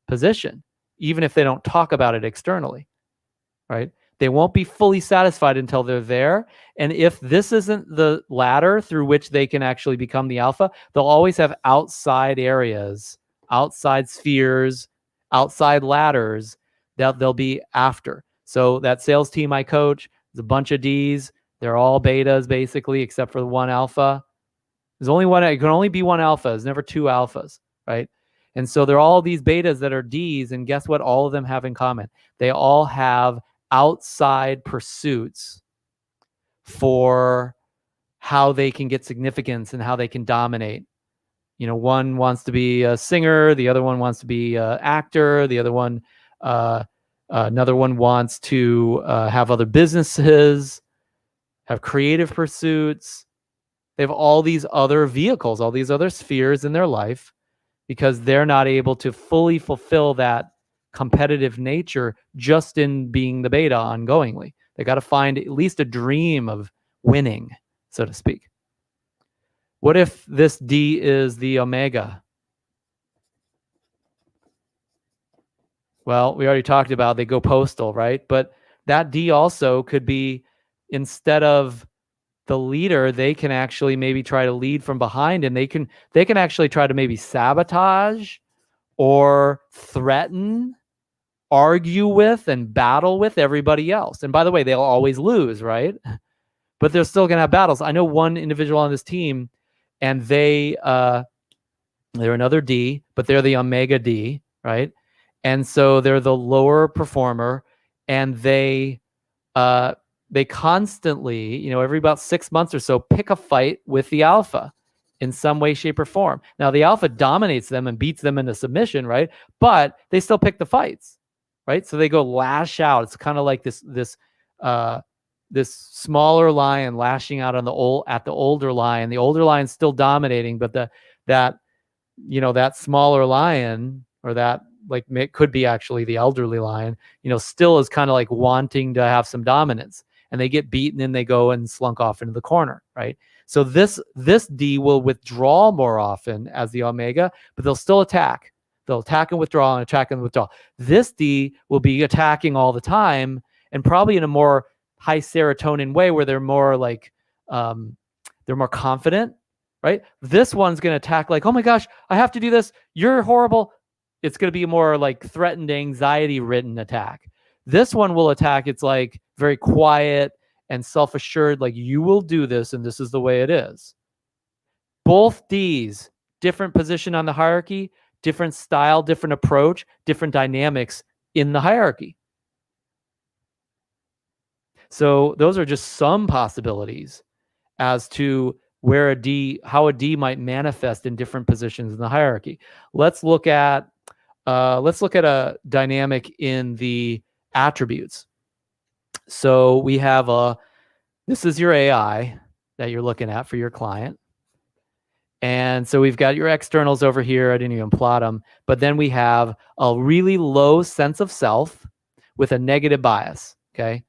[SPEAKER 1] position, even if they don't talk about it externally, right? They won't be fully satisfied until they're there. And if this isn't the ladder through which they can actually become the alpha, they'll always have outside areas, outside spheres, outside ladders that they'll be after. So that sales team I coach is a bunch of Ds. They're all betas basically, except for the one alpha. There's only one. It can only be one alpha. There's never two alphas, right? And so there are all these betas that are Ds, and guess what? All of them have in common. They all have outside pursuits for how they can get significance and how they can dominate. One wants to be a singer, the other one wants to be an actor, the other one, another one wants to have other businesses, have creative pursuits. They have all these other vehicles, all these other spheres in their life, because they're not able to fully fulfill that competitive nature just in being the beta ongoingly. They got to find at least a dream of winning, so to speak. What if this D is the omega? Well, we already talked about they go postal, right? But that D also could be, instead of the leader, they can actually maybe try to lead from behind, and they can actually try to maybe sabotage or threaten, argue with, and battle with everybody else. And by the way, they'll always lose, right? But they're still going to have battles. I know one individual on this team, and they're another D, but they're the omega D, right? And so they're the lower performer, and they constantly, every about 6 months or so, pick a fight with the alpha in some way, shape, or form. Now, the alpha dominates them and beats them into submission, right? But they still pick the fights, right? So they go lash out. It's kind of like this smaller lion lashing out on the older lion. The older lion's still dominating, but that smaller lion, or that could be actually the elderly lion, still is kind of like wanting to have some dominance, and they get beaten and they go and slunk off into the corner, right? So this D will withdraw more often as the omega, but they'll still attack. They'll attack and withdraw and attack and withdraw. This D will be attacking all the time, and probably in a more high serotonin way, where they're more they're more confident, right? This one's going to attack like, oh my gosh, I have to do this. You're horrible. It's going to be more like threatened, anxiety-ridden attack. This one will attack. It's like very quiet and self-assured, like you will do this and this is the way it is. Both Ds, different position on the hierarchy, different style, different approach, different dynamics in the hierarchy. So those are just some possibilities as to where how a D might manifest in different positions in the hierarchy. Let's look at a dynamic in the attributes. So we have this is your AI that you're looking at for your client. And so we've got your externals over here. I didn't even plot them. But then we have a really low sense of self with a negative bias, okay?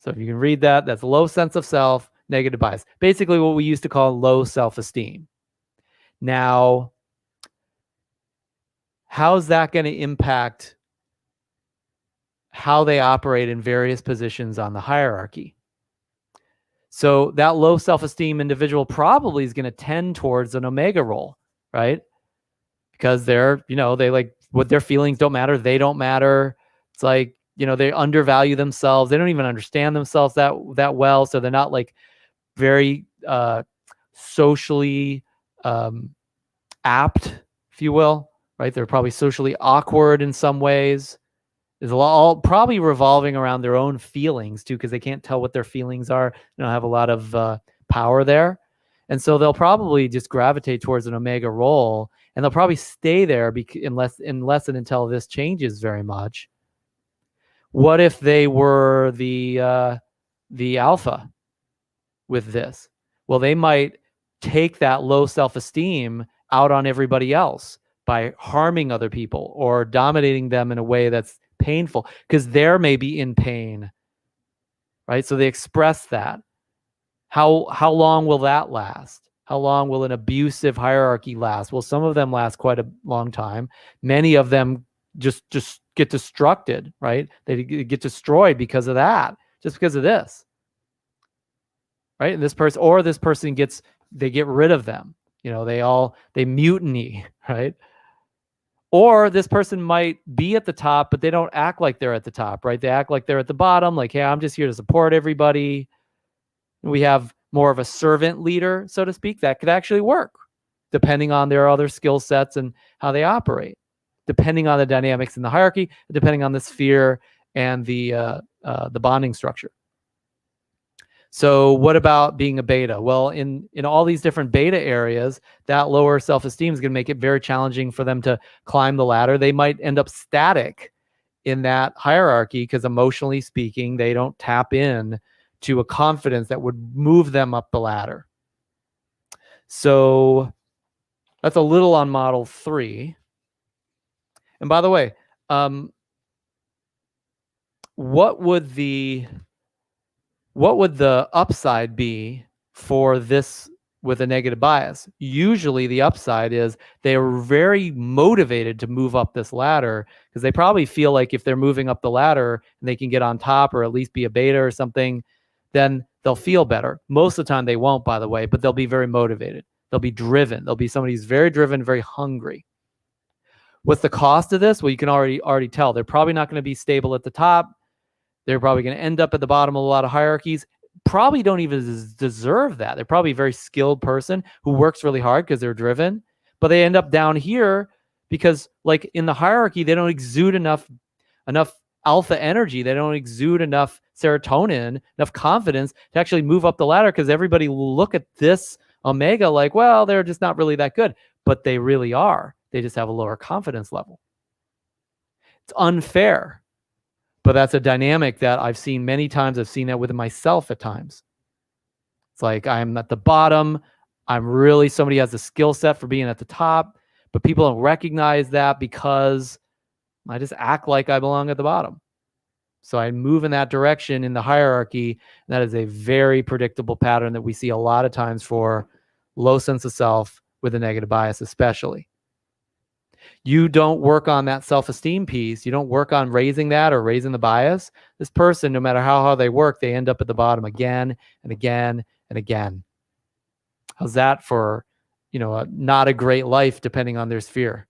[SPEAKER 1] So if you can read that, that's low sense of self, negative bias. Basically what we used to call low self-esteem. Now, how's that going to impact how they operate in various positions on the hierarchy? So that low self-esteem individual probably is going to tend towards an omega role, right? Because they're, they like what their feelings don't matter. They don't matter. It's like, they undervalue themselves. They don't even understand themselves that well. So they're not like very socially apt, if you will, right? They're probably socially awkward in some ways. Is all probably revolving around their own feelings too, because they can't tell what their feelings are. They don't have a lot of power there. And so they'll probably just gravitate towards an omega role, and they'll probably stay there unless and until this changes very much. What if they were the alpha with this? Well, they might take that low self-esteem out on everybody else by harming other people or dominating them in a way that's painful because they're maybe in pain, right? So they express that. How long will that last? How long will an abusive hierarchy last? Well, some of them last quite a long time. Many of them just get destructed, right? They get destroyed because of that, just because of this, right? And this person they get rid of them. They mutiny, right? Or this person might be at the top, but they don't act like they're at the top, right? They act like they're at the bottom, like, hey, I'm just here to support everybody. We have more of a servant leader, so to speak, that could actually work, depending on their other skill sets and how they operate, depending on the dynamics in the hierarchy, depending on the sphere and the bonding structure. So what about being a beta? Well, in all these different beta areas, that lower self-esteem is going to make it very challenging for them to climb the ladder. They might end up static in that hierarchy because emotionally speaking, they don't tap in to a confidence that would move them up the ladder. So that's a little on model 3. And by the way, what would the upside be for this with a negative bias? Usually the upside is they are very motivated to move up this ladder because they probably feel like if they're moving up the ladder and they can get on top or at least be a beta or something, then they'll feel better. Most of the time they won't, by the way, but they'll be very motivated. They'll be driven. They'll be somebody who's very driven, very hungry. What's the cost of this? Well, you can already tell. They're probably not going to be stable at the top. They're probably going to end up at the bottom of a lot of hierarchies. Probably don't even deserve that. They're probably a very skilled person who works really hard because they're driven, but they end up down here because, like, in the hierarchy, they don't exude enough alpha energy. They don't exude enough serotonin, enough confidence to actually move up the ladder because everybody will look at this omega like, well, they're just not really that good, but they really are. They just have a lower confidence level. It's unfair. But that's a dynamic that I've seen many times. I've seen that with myself at times. It's like I'm at the bottom. Somebody has a skill set for being at the top, but people don't recognize that because I just act like I belong at the bottom. So I move in that direction in the hierarchy. That is a very predictable pattern that we see a lot of times for low sense of self with a negative bias, especially. You don't work on that self-esteem piece. You don't work on raising that or raising the bias. This person, no matter how hard they work, they end up at the bottom again and again and again. How's that for not a great life depending on their sphere.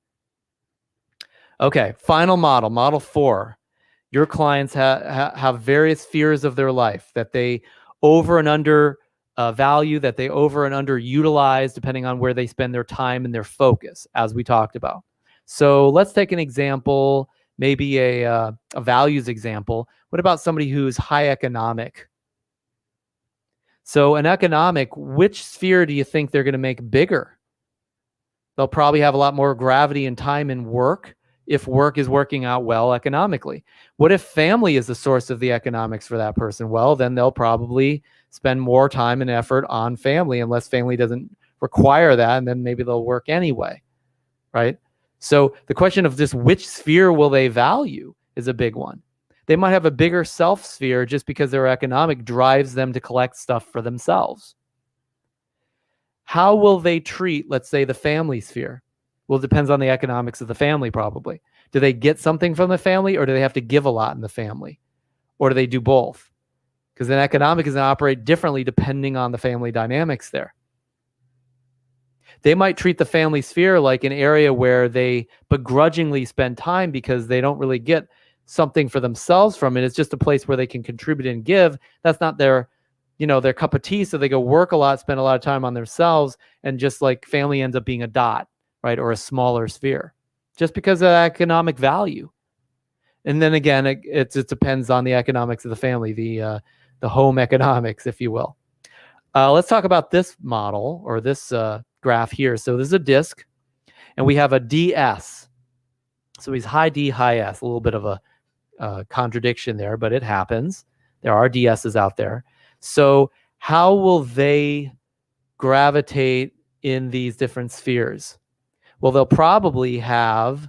[SPEAKER 1] Okay, final model, model 4. Your clients have various spheres of their life that they over and under value, that they over and under utilize depending on where they spend their time and their focus, as we talked about. So let's take an example, maybe a values example. What about somebody who's high economic? So an economic, which sphere do you think they're going to make bigger? They'll probably have a lot more gravity and time in work if work is working out well economically. What if family is the source of the economics for that person? Well, then they'll probably spend more time and effort on family unless family doesn't require that, and then maybe they'll work anyway, right? So the question of just which sphere will they value is a big one. They might have a bigger self sphere just because their economic drives them to collect stuff for themselves. How will they treat, let's say, the family sphere? Well, it depends on the economics of the family, probably. Do they get something from the family, or do they have to give a lot in the family? Or do they do both? Because an economic is going to operate differently depending on the family dynamics there. They might treat the family sphere like an area where they begrudgingly spend time because they don't really get something for themselves from it. It's just a place where they can contribute and give. That's not their cup of tea. So they go work a lot, spend a lot of time on themselves, and just like family ends up being a dot, right? Or a smaller sphere just because of economic value. And then again, it depends on the economics of the family, the home economics, if you will. Let's talk about this model or this graph here. So this is a disc, and we have a DS. So he's high D, high S, a little bit of a contradiction there, but it happens. There are DSs out there. So how will they gravitate in these different spheres? Well, they'll probably have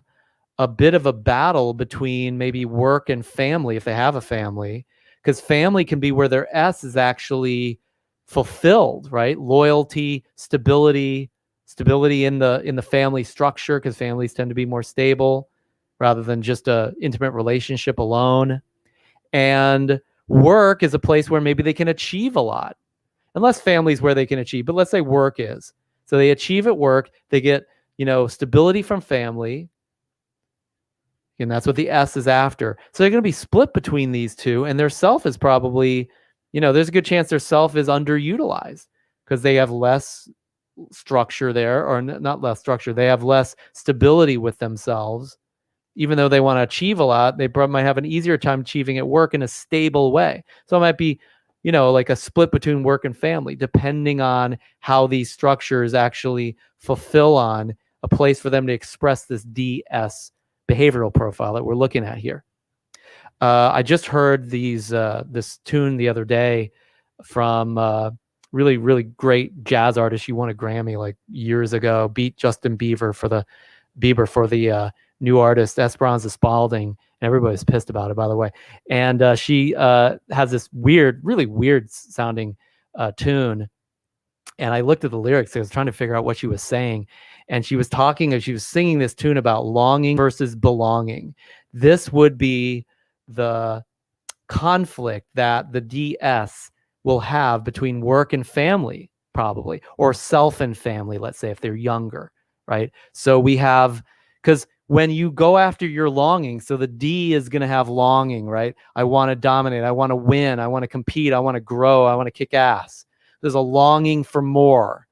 [SPEAKER 1] a bit of a battle between maybe work and family if they have a family, because family can be where their S is actually fulfilled, right? Loyalty, stability in the family structure, because families tend to be more stable rather than just a intimate relationship alone. And work is a place where maybe they can achieve a lot, unless family's where they can achieve. But let's say work is. So they achieve at work, they get, stability from family, and that's what the S is after. So they're going to be split between these two, and their self is probably, there's a good chance their self is underutilized because they have less structure there, or not less structure, they have less stability with themselves. Even though they want to achieve a lot, they probably might have an easier time achieving at work in a stable way. So it might be, like a split between work and family, depending on how these structures actually fulfill on a place for them to express this DS behavioral profile that we're looking at here. I just heard this tune the other day from really, really great jazz artist. She won a Grammy like years ago, beat Justin Bieber for the new artist Esperanza Spalding, and everybody's pissed about it, by the way. And she has this really weird sounding tune. And I looked at the lyrics. I was trying to figure out what she was saying. And she was singing this tune about longing versus belonging. This would be the conflict that the DS will have between work and family, probably, or self and family, let's say, if they're younger, right? So we have, because when you go after your longing, so the D is going to have longing, right? I want to dominate. I want to win. I want to compete. I want to grow. I want to kick ass. There's a longing for more.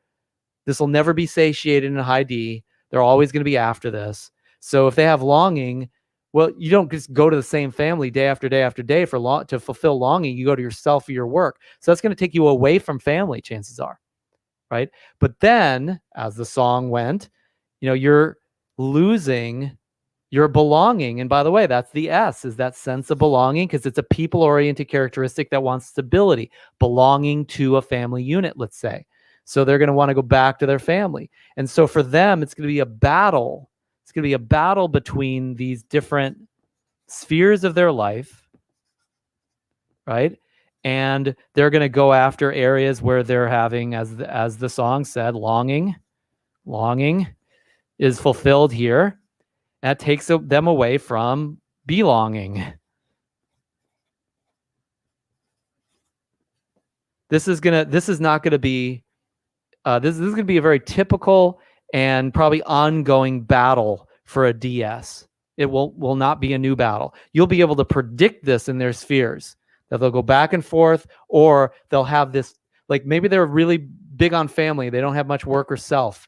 [SPEAKER 1] This will never be satiated in a high D. They're always going to be after this. So if they have longing, well, you don't just go to the same family day after day after day to fulfill longing. You go to yourself or your work. So that's going to take you away from family, chances are, right? But then, as the song went, you're losing your belonging. And by the way, that's the S, is that sense of belonging, because it's a people-oriented characteristic that wants stability, belonging to a family unit, let's say. So they're going to want to go back to their family. And so for them, it's going to be a battle. It's going to be a battle between these different spheres of their life, right? And they're going to go after areas where they're having, as the song said, longing is fulfilled here. That takes them away from belonging. This is not going to be this is going to be a very typical and probably ongoing battle for a DS. It will not be a new battle. You'll be able to predict this in their spheres, that they'll go back and forth, or they'll have this, like maybe they're really big on family. They don't have much work or self.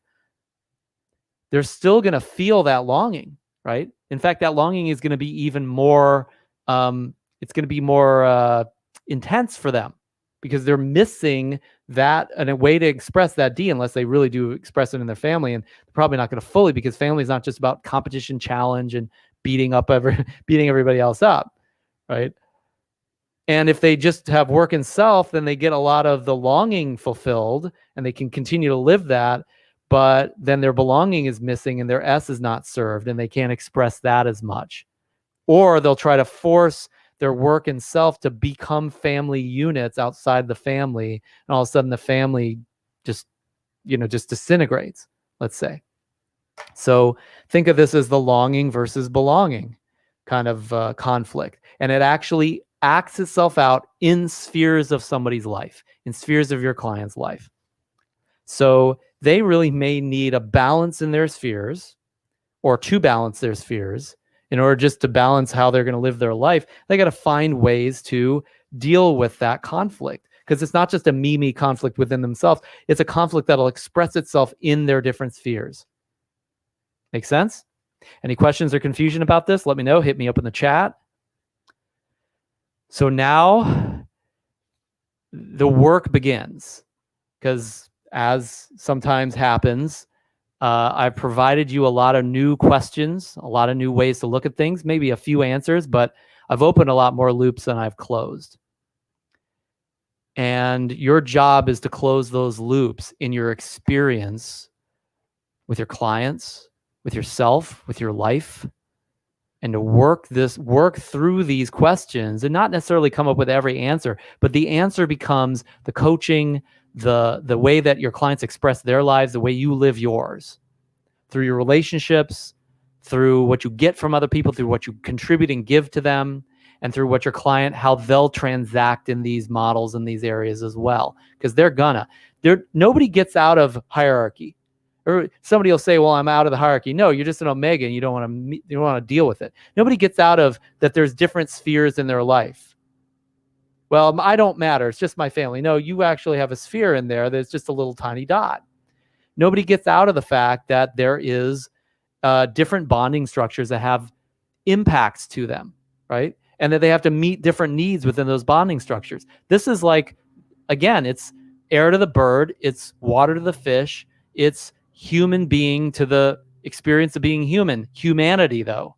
[SPEAKER 1] They're still going to feel that longing, right? In fact, that longing is going to be even more, it's going to be more intense for them because they're missing that and a way to express that D, unless they really do express it in their family. And they're probably not going to fully, because family is not just about competition, challenge, and beating everybody else up, right? And if they just have work and self, then they get a lot of the longing fulfilled and they can continue to live that, but then their belonging is missing and their S is not served and they can't express that as much. Or they'll try to force their work and self to become family units outside the family, and all of a sudden the family just disintegrates, let's say. So think of this as the longing versus belonging kind of conflict. And it actually acts itself out in spheres of somebody's life, in spheres of your client's life. So they really may need a balance in their spheres, or to balance their spheres, in order just to balance how they're going to live their life. They got to find ways to deal with that conflict, because it's not just a me conflict within themselves. It's a conflict that'll express itself in their different spheres. Make sense? Any questions or confusion about this? Let me know. Hit me up in the chat. So now the work begins, because as sometimes happens, I've provided you a lot of new questions, a lot of new ways to look at things, maybe a few answers, but I've opened a lot more loops than I've closed. And your job is to close those loops in your experience with your clients, with yourself, with your life, and to work through these questions and not necessarily come up with every answer, but the answer becomes the coaching, the way that your clients express their lives, the way you live yours, through your relationships, through what you get from other people, through what you contribute and give to them, and through what your client, how they'll transact in these models in these areas as well. Because nobody gets out of hierarchy. Or somebody will say, well, I'm out of the hierarchy. No, you're just an omega and you don't want to deal with it. Nobody gets out of that there's different spheres in their life. Well, I don't matter. It's just my family. No, you actually have a sphere in there that's just a little tiny dot. Nobody gets out of the fact that there is different bonding structures that have impacts to them, right? And that they have to meet different needs within those bonding structures. This is like, again, it's air to the bird, it's water to the fish, it's human being to the experience of being human. Humanity, though.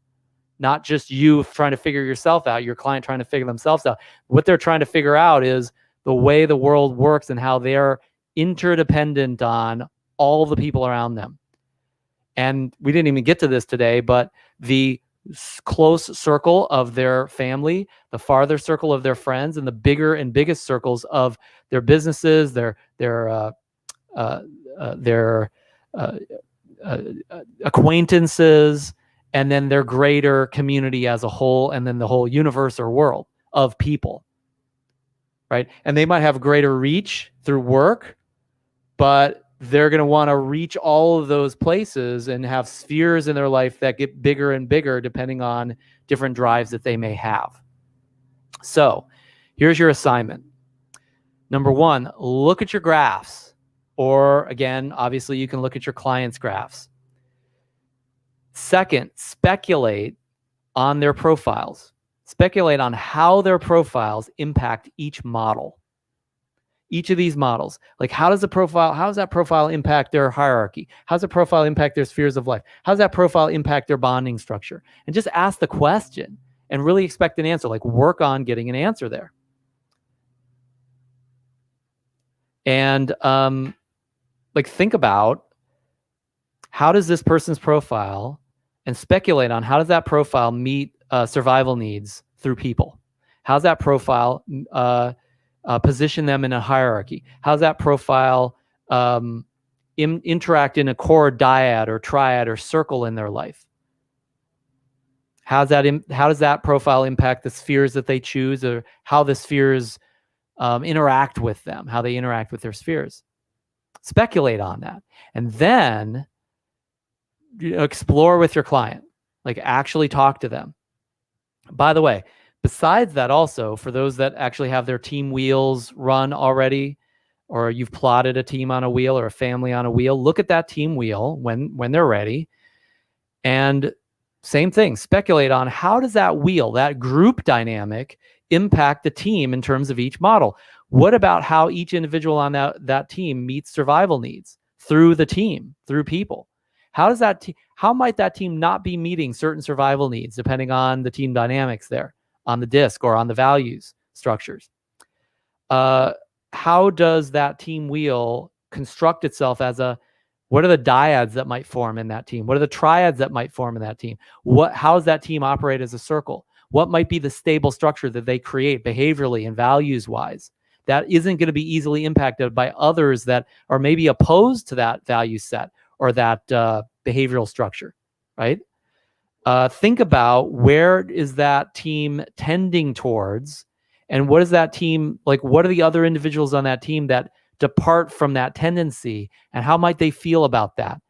[SPEAKER 1] Not just you trying to figure yourself out, your client trying to figure themselves out. What they're trying to figure out is the way the world works and how they're interdependent on all the people around them. And we didn't even get to this today, but the close circle of their family, the farther circle of their friends, and the bigger and biggest circles of their businesses, their acquaintances, and then their greater community as a whole, and then the whole universe or world of people, right? And they might have greater reach through work, but they're going to want to reach all of those places and have spheres in their life that get bigger and bigger depending on different drives that they may have. So here's your assignment. Number one, look at your graphs. Or again, obviously you can look at your client's graphs. Second, speculate on their profiles. Speculate on how their profiles impact each model. Each of these models. Like how does that profile impact their hierarchy? How does the profile impact their spheres of life? How does that profile impact their bonding structure? And just ask the question and really expect an answer. Like work on getting an answer there. And like think about how does this person's profile, and speculate on how does that profile meet survival needs through people? How's that profile position them in a hierarchy? How's that profile interact in a core dyad or triad or circle in their life? How does that profile impact the spheres that they choose, or how the spheres interact with them, how they interact with their spheres? Speculate on that. And then explore with your client, like actually talk to them. By the way, besides that, also for those that actually have their team wheels run already, or you've plotted a team on a wheel or a family on a wheel, look at that team wheel when they're ready. And same thing, speculate on how does that wheel, that group dynamic, impact the team in terms of each model. What about how each individual on that team meets survival needs through the team, through people? How might that team not be meeting certain survival needs depending on the team dynamics there on the disc or on the values structures? How does that team wheel construct itself as what are the dyads that might form in that team? What are the triads that might form in that team? How does that team operate as a circle? What might be the stable structure that they create behaviorally and values-wise that isn't going to be easily impacted by others that are maybe opposed to that value set or that behavioral structure, right? Think about where is that team tending towards, and what is that team, like what are the other individuals on that team that depart from that tendency, and how might they feel about that?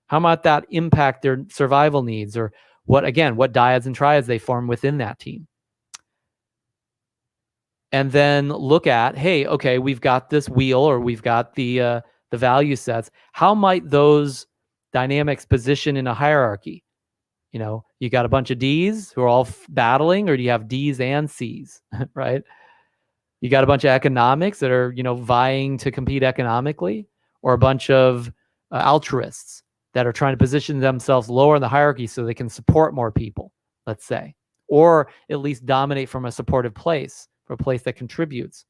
[SPEAKER 1] How might that impact their survival needs, or what dyads and triads they form within that team? And then look at, hey, okay, we've got this wheel, or we've got the value sets. How might those dynamics position in a hierarchy? You got a bunch of Ds who are all battling, or do you have Ds and Cs, right? You got a bunch of economics that are, vying to compete economically, or a bunch of altruists that are trying to position themselves lower in the hierarchy so they can support more people, let's say, or at least dominate from a supportive place, from a place that contributes.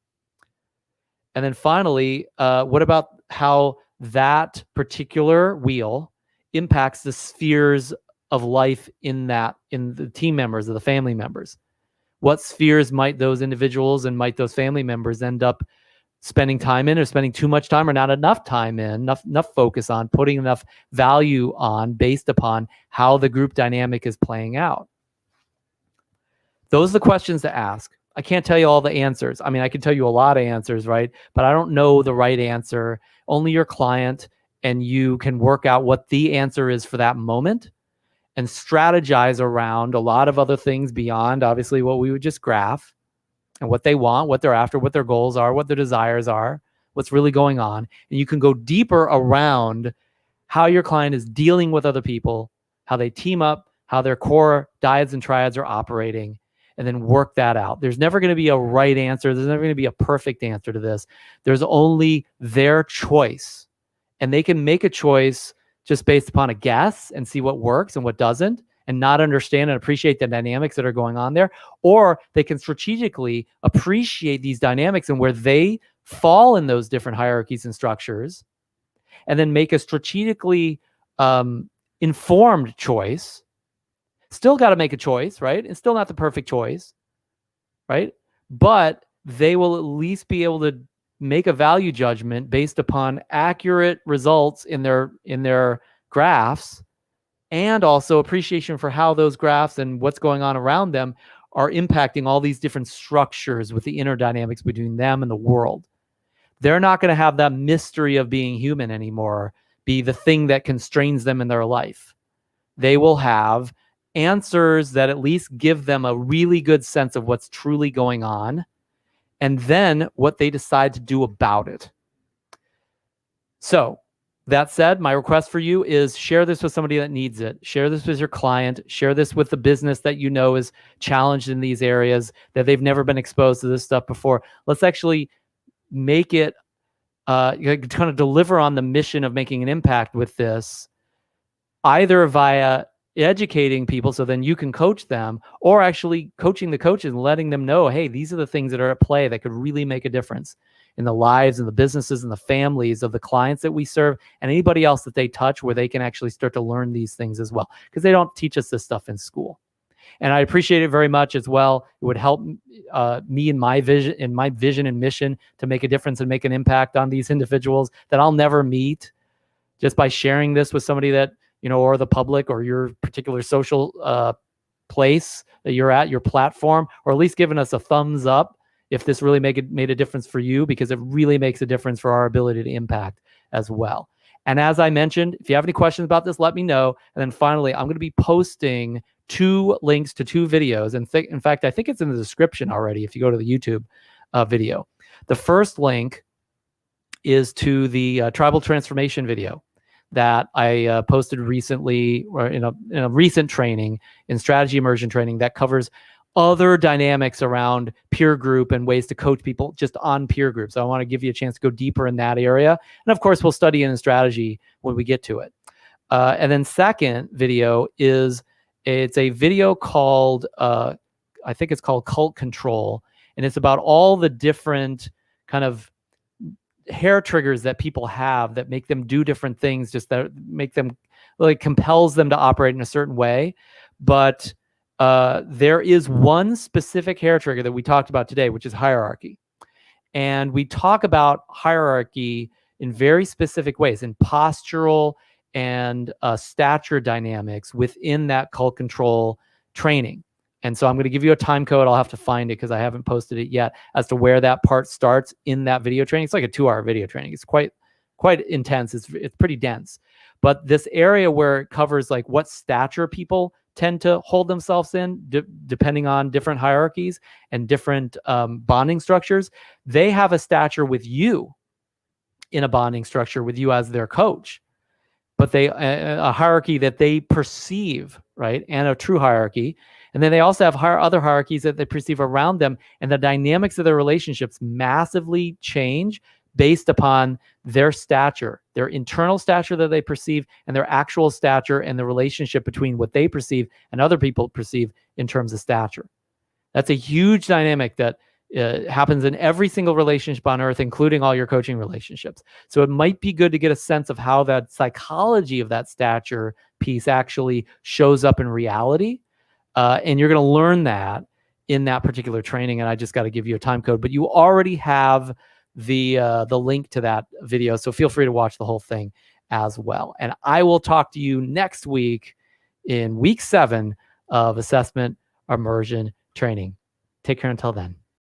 [SPEAKER 1] And then finally, what about how that particular wheel impacts the spheres of life in the team members, or the family members? What spheres might those individuals and might those family members end up spending time in, or spending too much time or not enough time in, enough focus on, putting enough value on, based upon how the group dynamic is playing out? Those are the questions to ask. I can't tell you all the answers. I mean, I can tell you a lot of answers, right? But I don't know the right answer. Only your client and you can work out what the answer is for that moment, and strategize around a lot of other things beyond, obviously, what we would just graph, and what they want, what they're after, what their goals are, what their desires are, what's really going on. And you can go deeper around how your client is dealing with other people, how they team up, how their core dyads and triads are operating, and then work that out. There's never going to be a right answer. There's never going to be a perfect answer to this. There's only their choice. And they can make a choice just based upon a guess and see what works and what doesn't, and not understand and appreciate the dynamics that are going on there. Or they can strategically appreciate these dynamics and where they fall in those different hierarchies and structures, and then make a strategically informed choice. Still got to make a choice, right? It's still not the perfect choice, right? But they will at least be able to make a value judgment based upon accurate results in their graphs, and also appreciation for how those graphs and what's going on around them are impacting all these different structures with the inner dynamics between them and the world. They're not going to have that mystery of being human anymore be the thing that constrains them in their life. They will have answers that at least give them a really good sense of what's truly going on, and then what they decide to do about it. So that said, my request for you is share this with somebody that needs it. Share this with your client. Share this with the business that you know is challenged in these areas, that they've never been exposed to this stuff before. Let's actually make it, kind of deliver on the mission of making an impact with this, either via educating people so then you can coach them, or actually coaching the coaches and letting them know, hey, these are the things that are at play that could really make a difference in the lives and the businesses and the families of the clients that we serve, and anybody else that they touch, where they can actually start to learn these things as well, because they don't teach us this stuff in school. And I appreciate it very much as well. It would help me in my vision and mission to make a difference and make an impact on these individuals that I'll never meet, just by sharing this with somebody that, or the public, or your particular social place that you're at, your platform, or at least giving us a thumbs up if this really made a difference for you, because it really makes a difference for our ability to impact as well. And as I mentioned, if you have any questions about this, let me know. And then finally, I'm going to be posting 2 links to 2 videos. And in fact, I think it's in the description already if you go to the YouTube video. The first link is to the tribal transformation video that I posted recently, or in a recent training, in strategy immersion training, that covers other dynamics around peer group and ways to coach people just on peer groups. So I want to give you a chance to go deeper in that area. And of course, we'll study in strategy when we get to it. And then second video it's a video called, I think it's called Cult Control. And it's about all the different kind of hair triggers that people have that make them do different things, just that make them, like, compels them to operate in a certain way. But there is one specific hair trigger that we talked about today, which is hierarchy. And we talk about hierarchy in very specific ways, in postural and stature dynamics within that cult control training. And so I'm going to give you a time code. I'll have to find it because I haven't posted it yet, as to where that part starts in that video training. It's like a 2-hour video training. It's quite intense. It's pretty dense. But this area where it covers like what stature people tend to hold themselves in, depending on different hierarchies and different bonding structures, they have a stature with you in a bonding structure with you as their coach. But they a hierarchy that they perceive, right? And a true hierarchy. And then they also have other hierarchies that they perceive around them. And the dynamics of their relationships massively change based upon their stature, their internal stature that they perceive, and their actual stature, and the relationship between what they perceive and other people perceive in terms of stature. That's a huge dynamic that happens in every single relationship on earth, including all your coaching relationships. So it might be good to get a sense of how that psychology of that stature piece actually shows up in reality. And you're going to learn that in that particular training. And I just got to give you a time code, but you already have the link to that video. So feel free to watch the whole thing as well. And I will talk to you next week in week 7 of Assessment Immersion Training. Take care until then.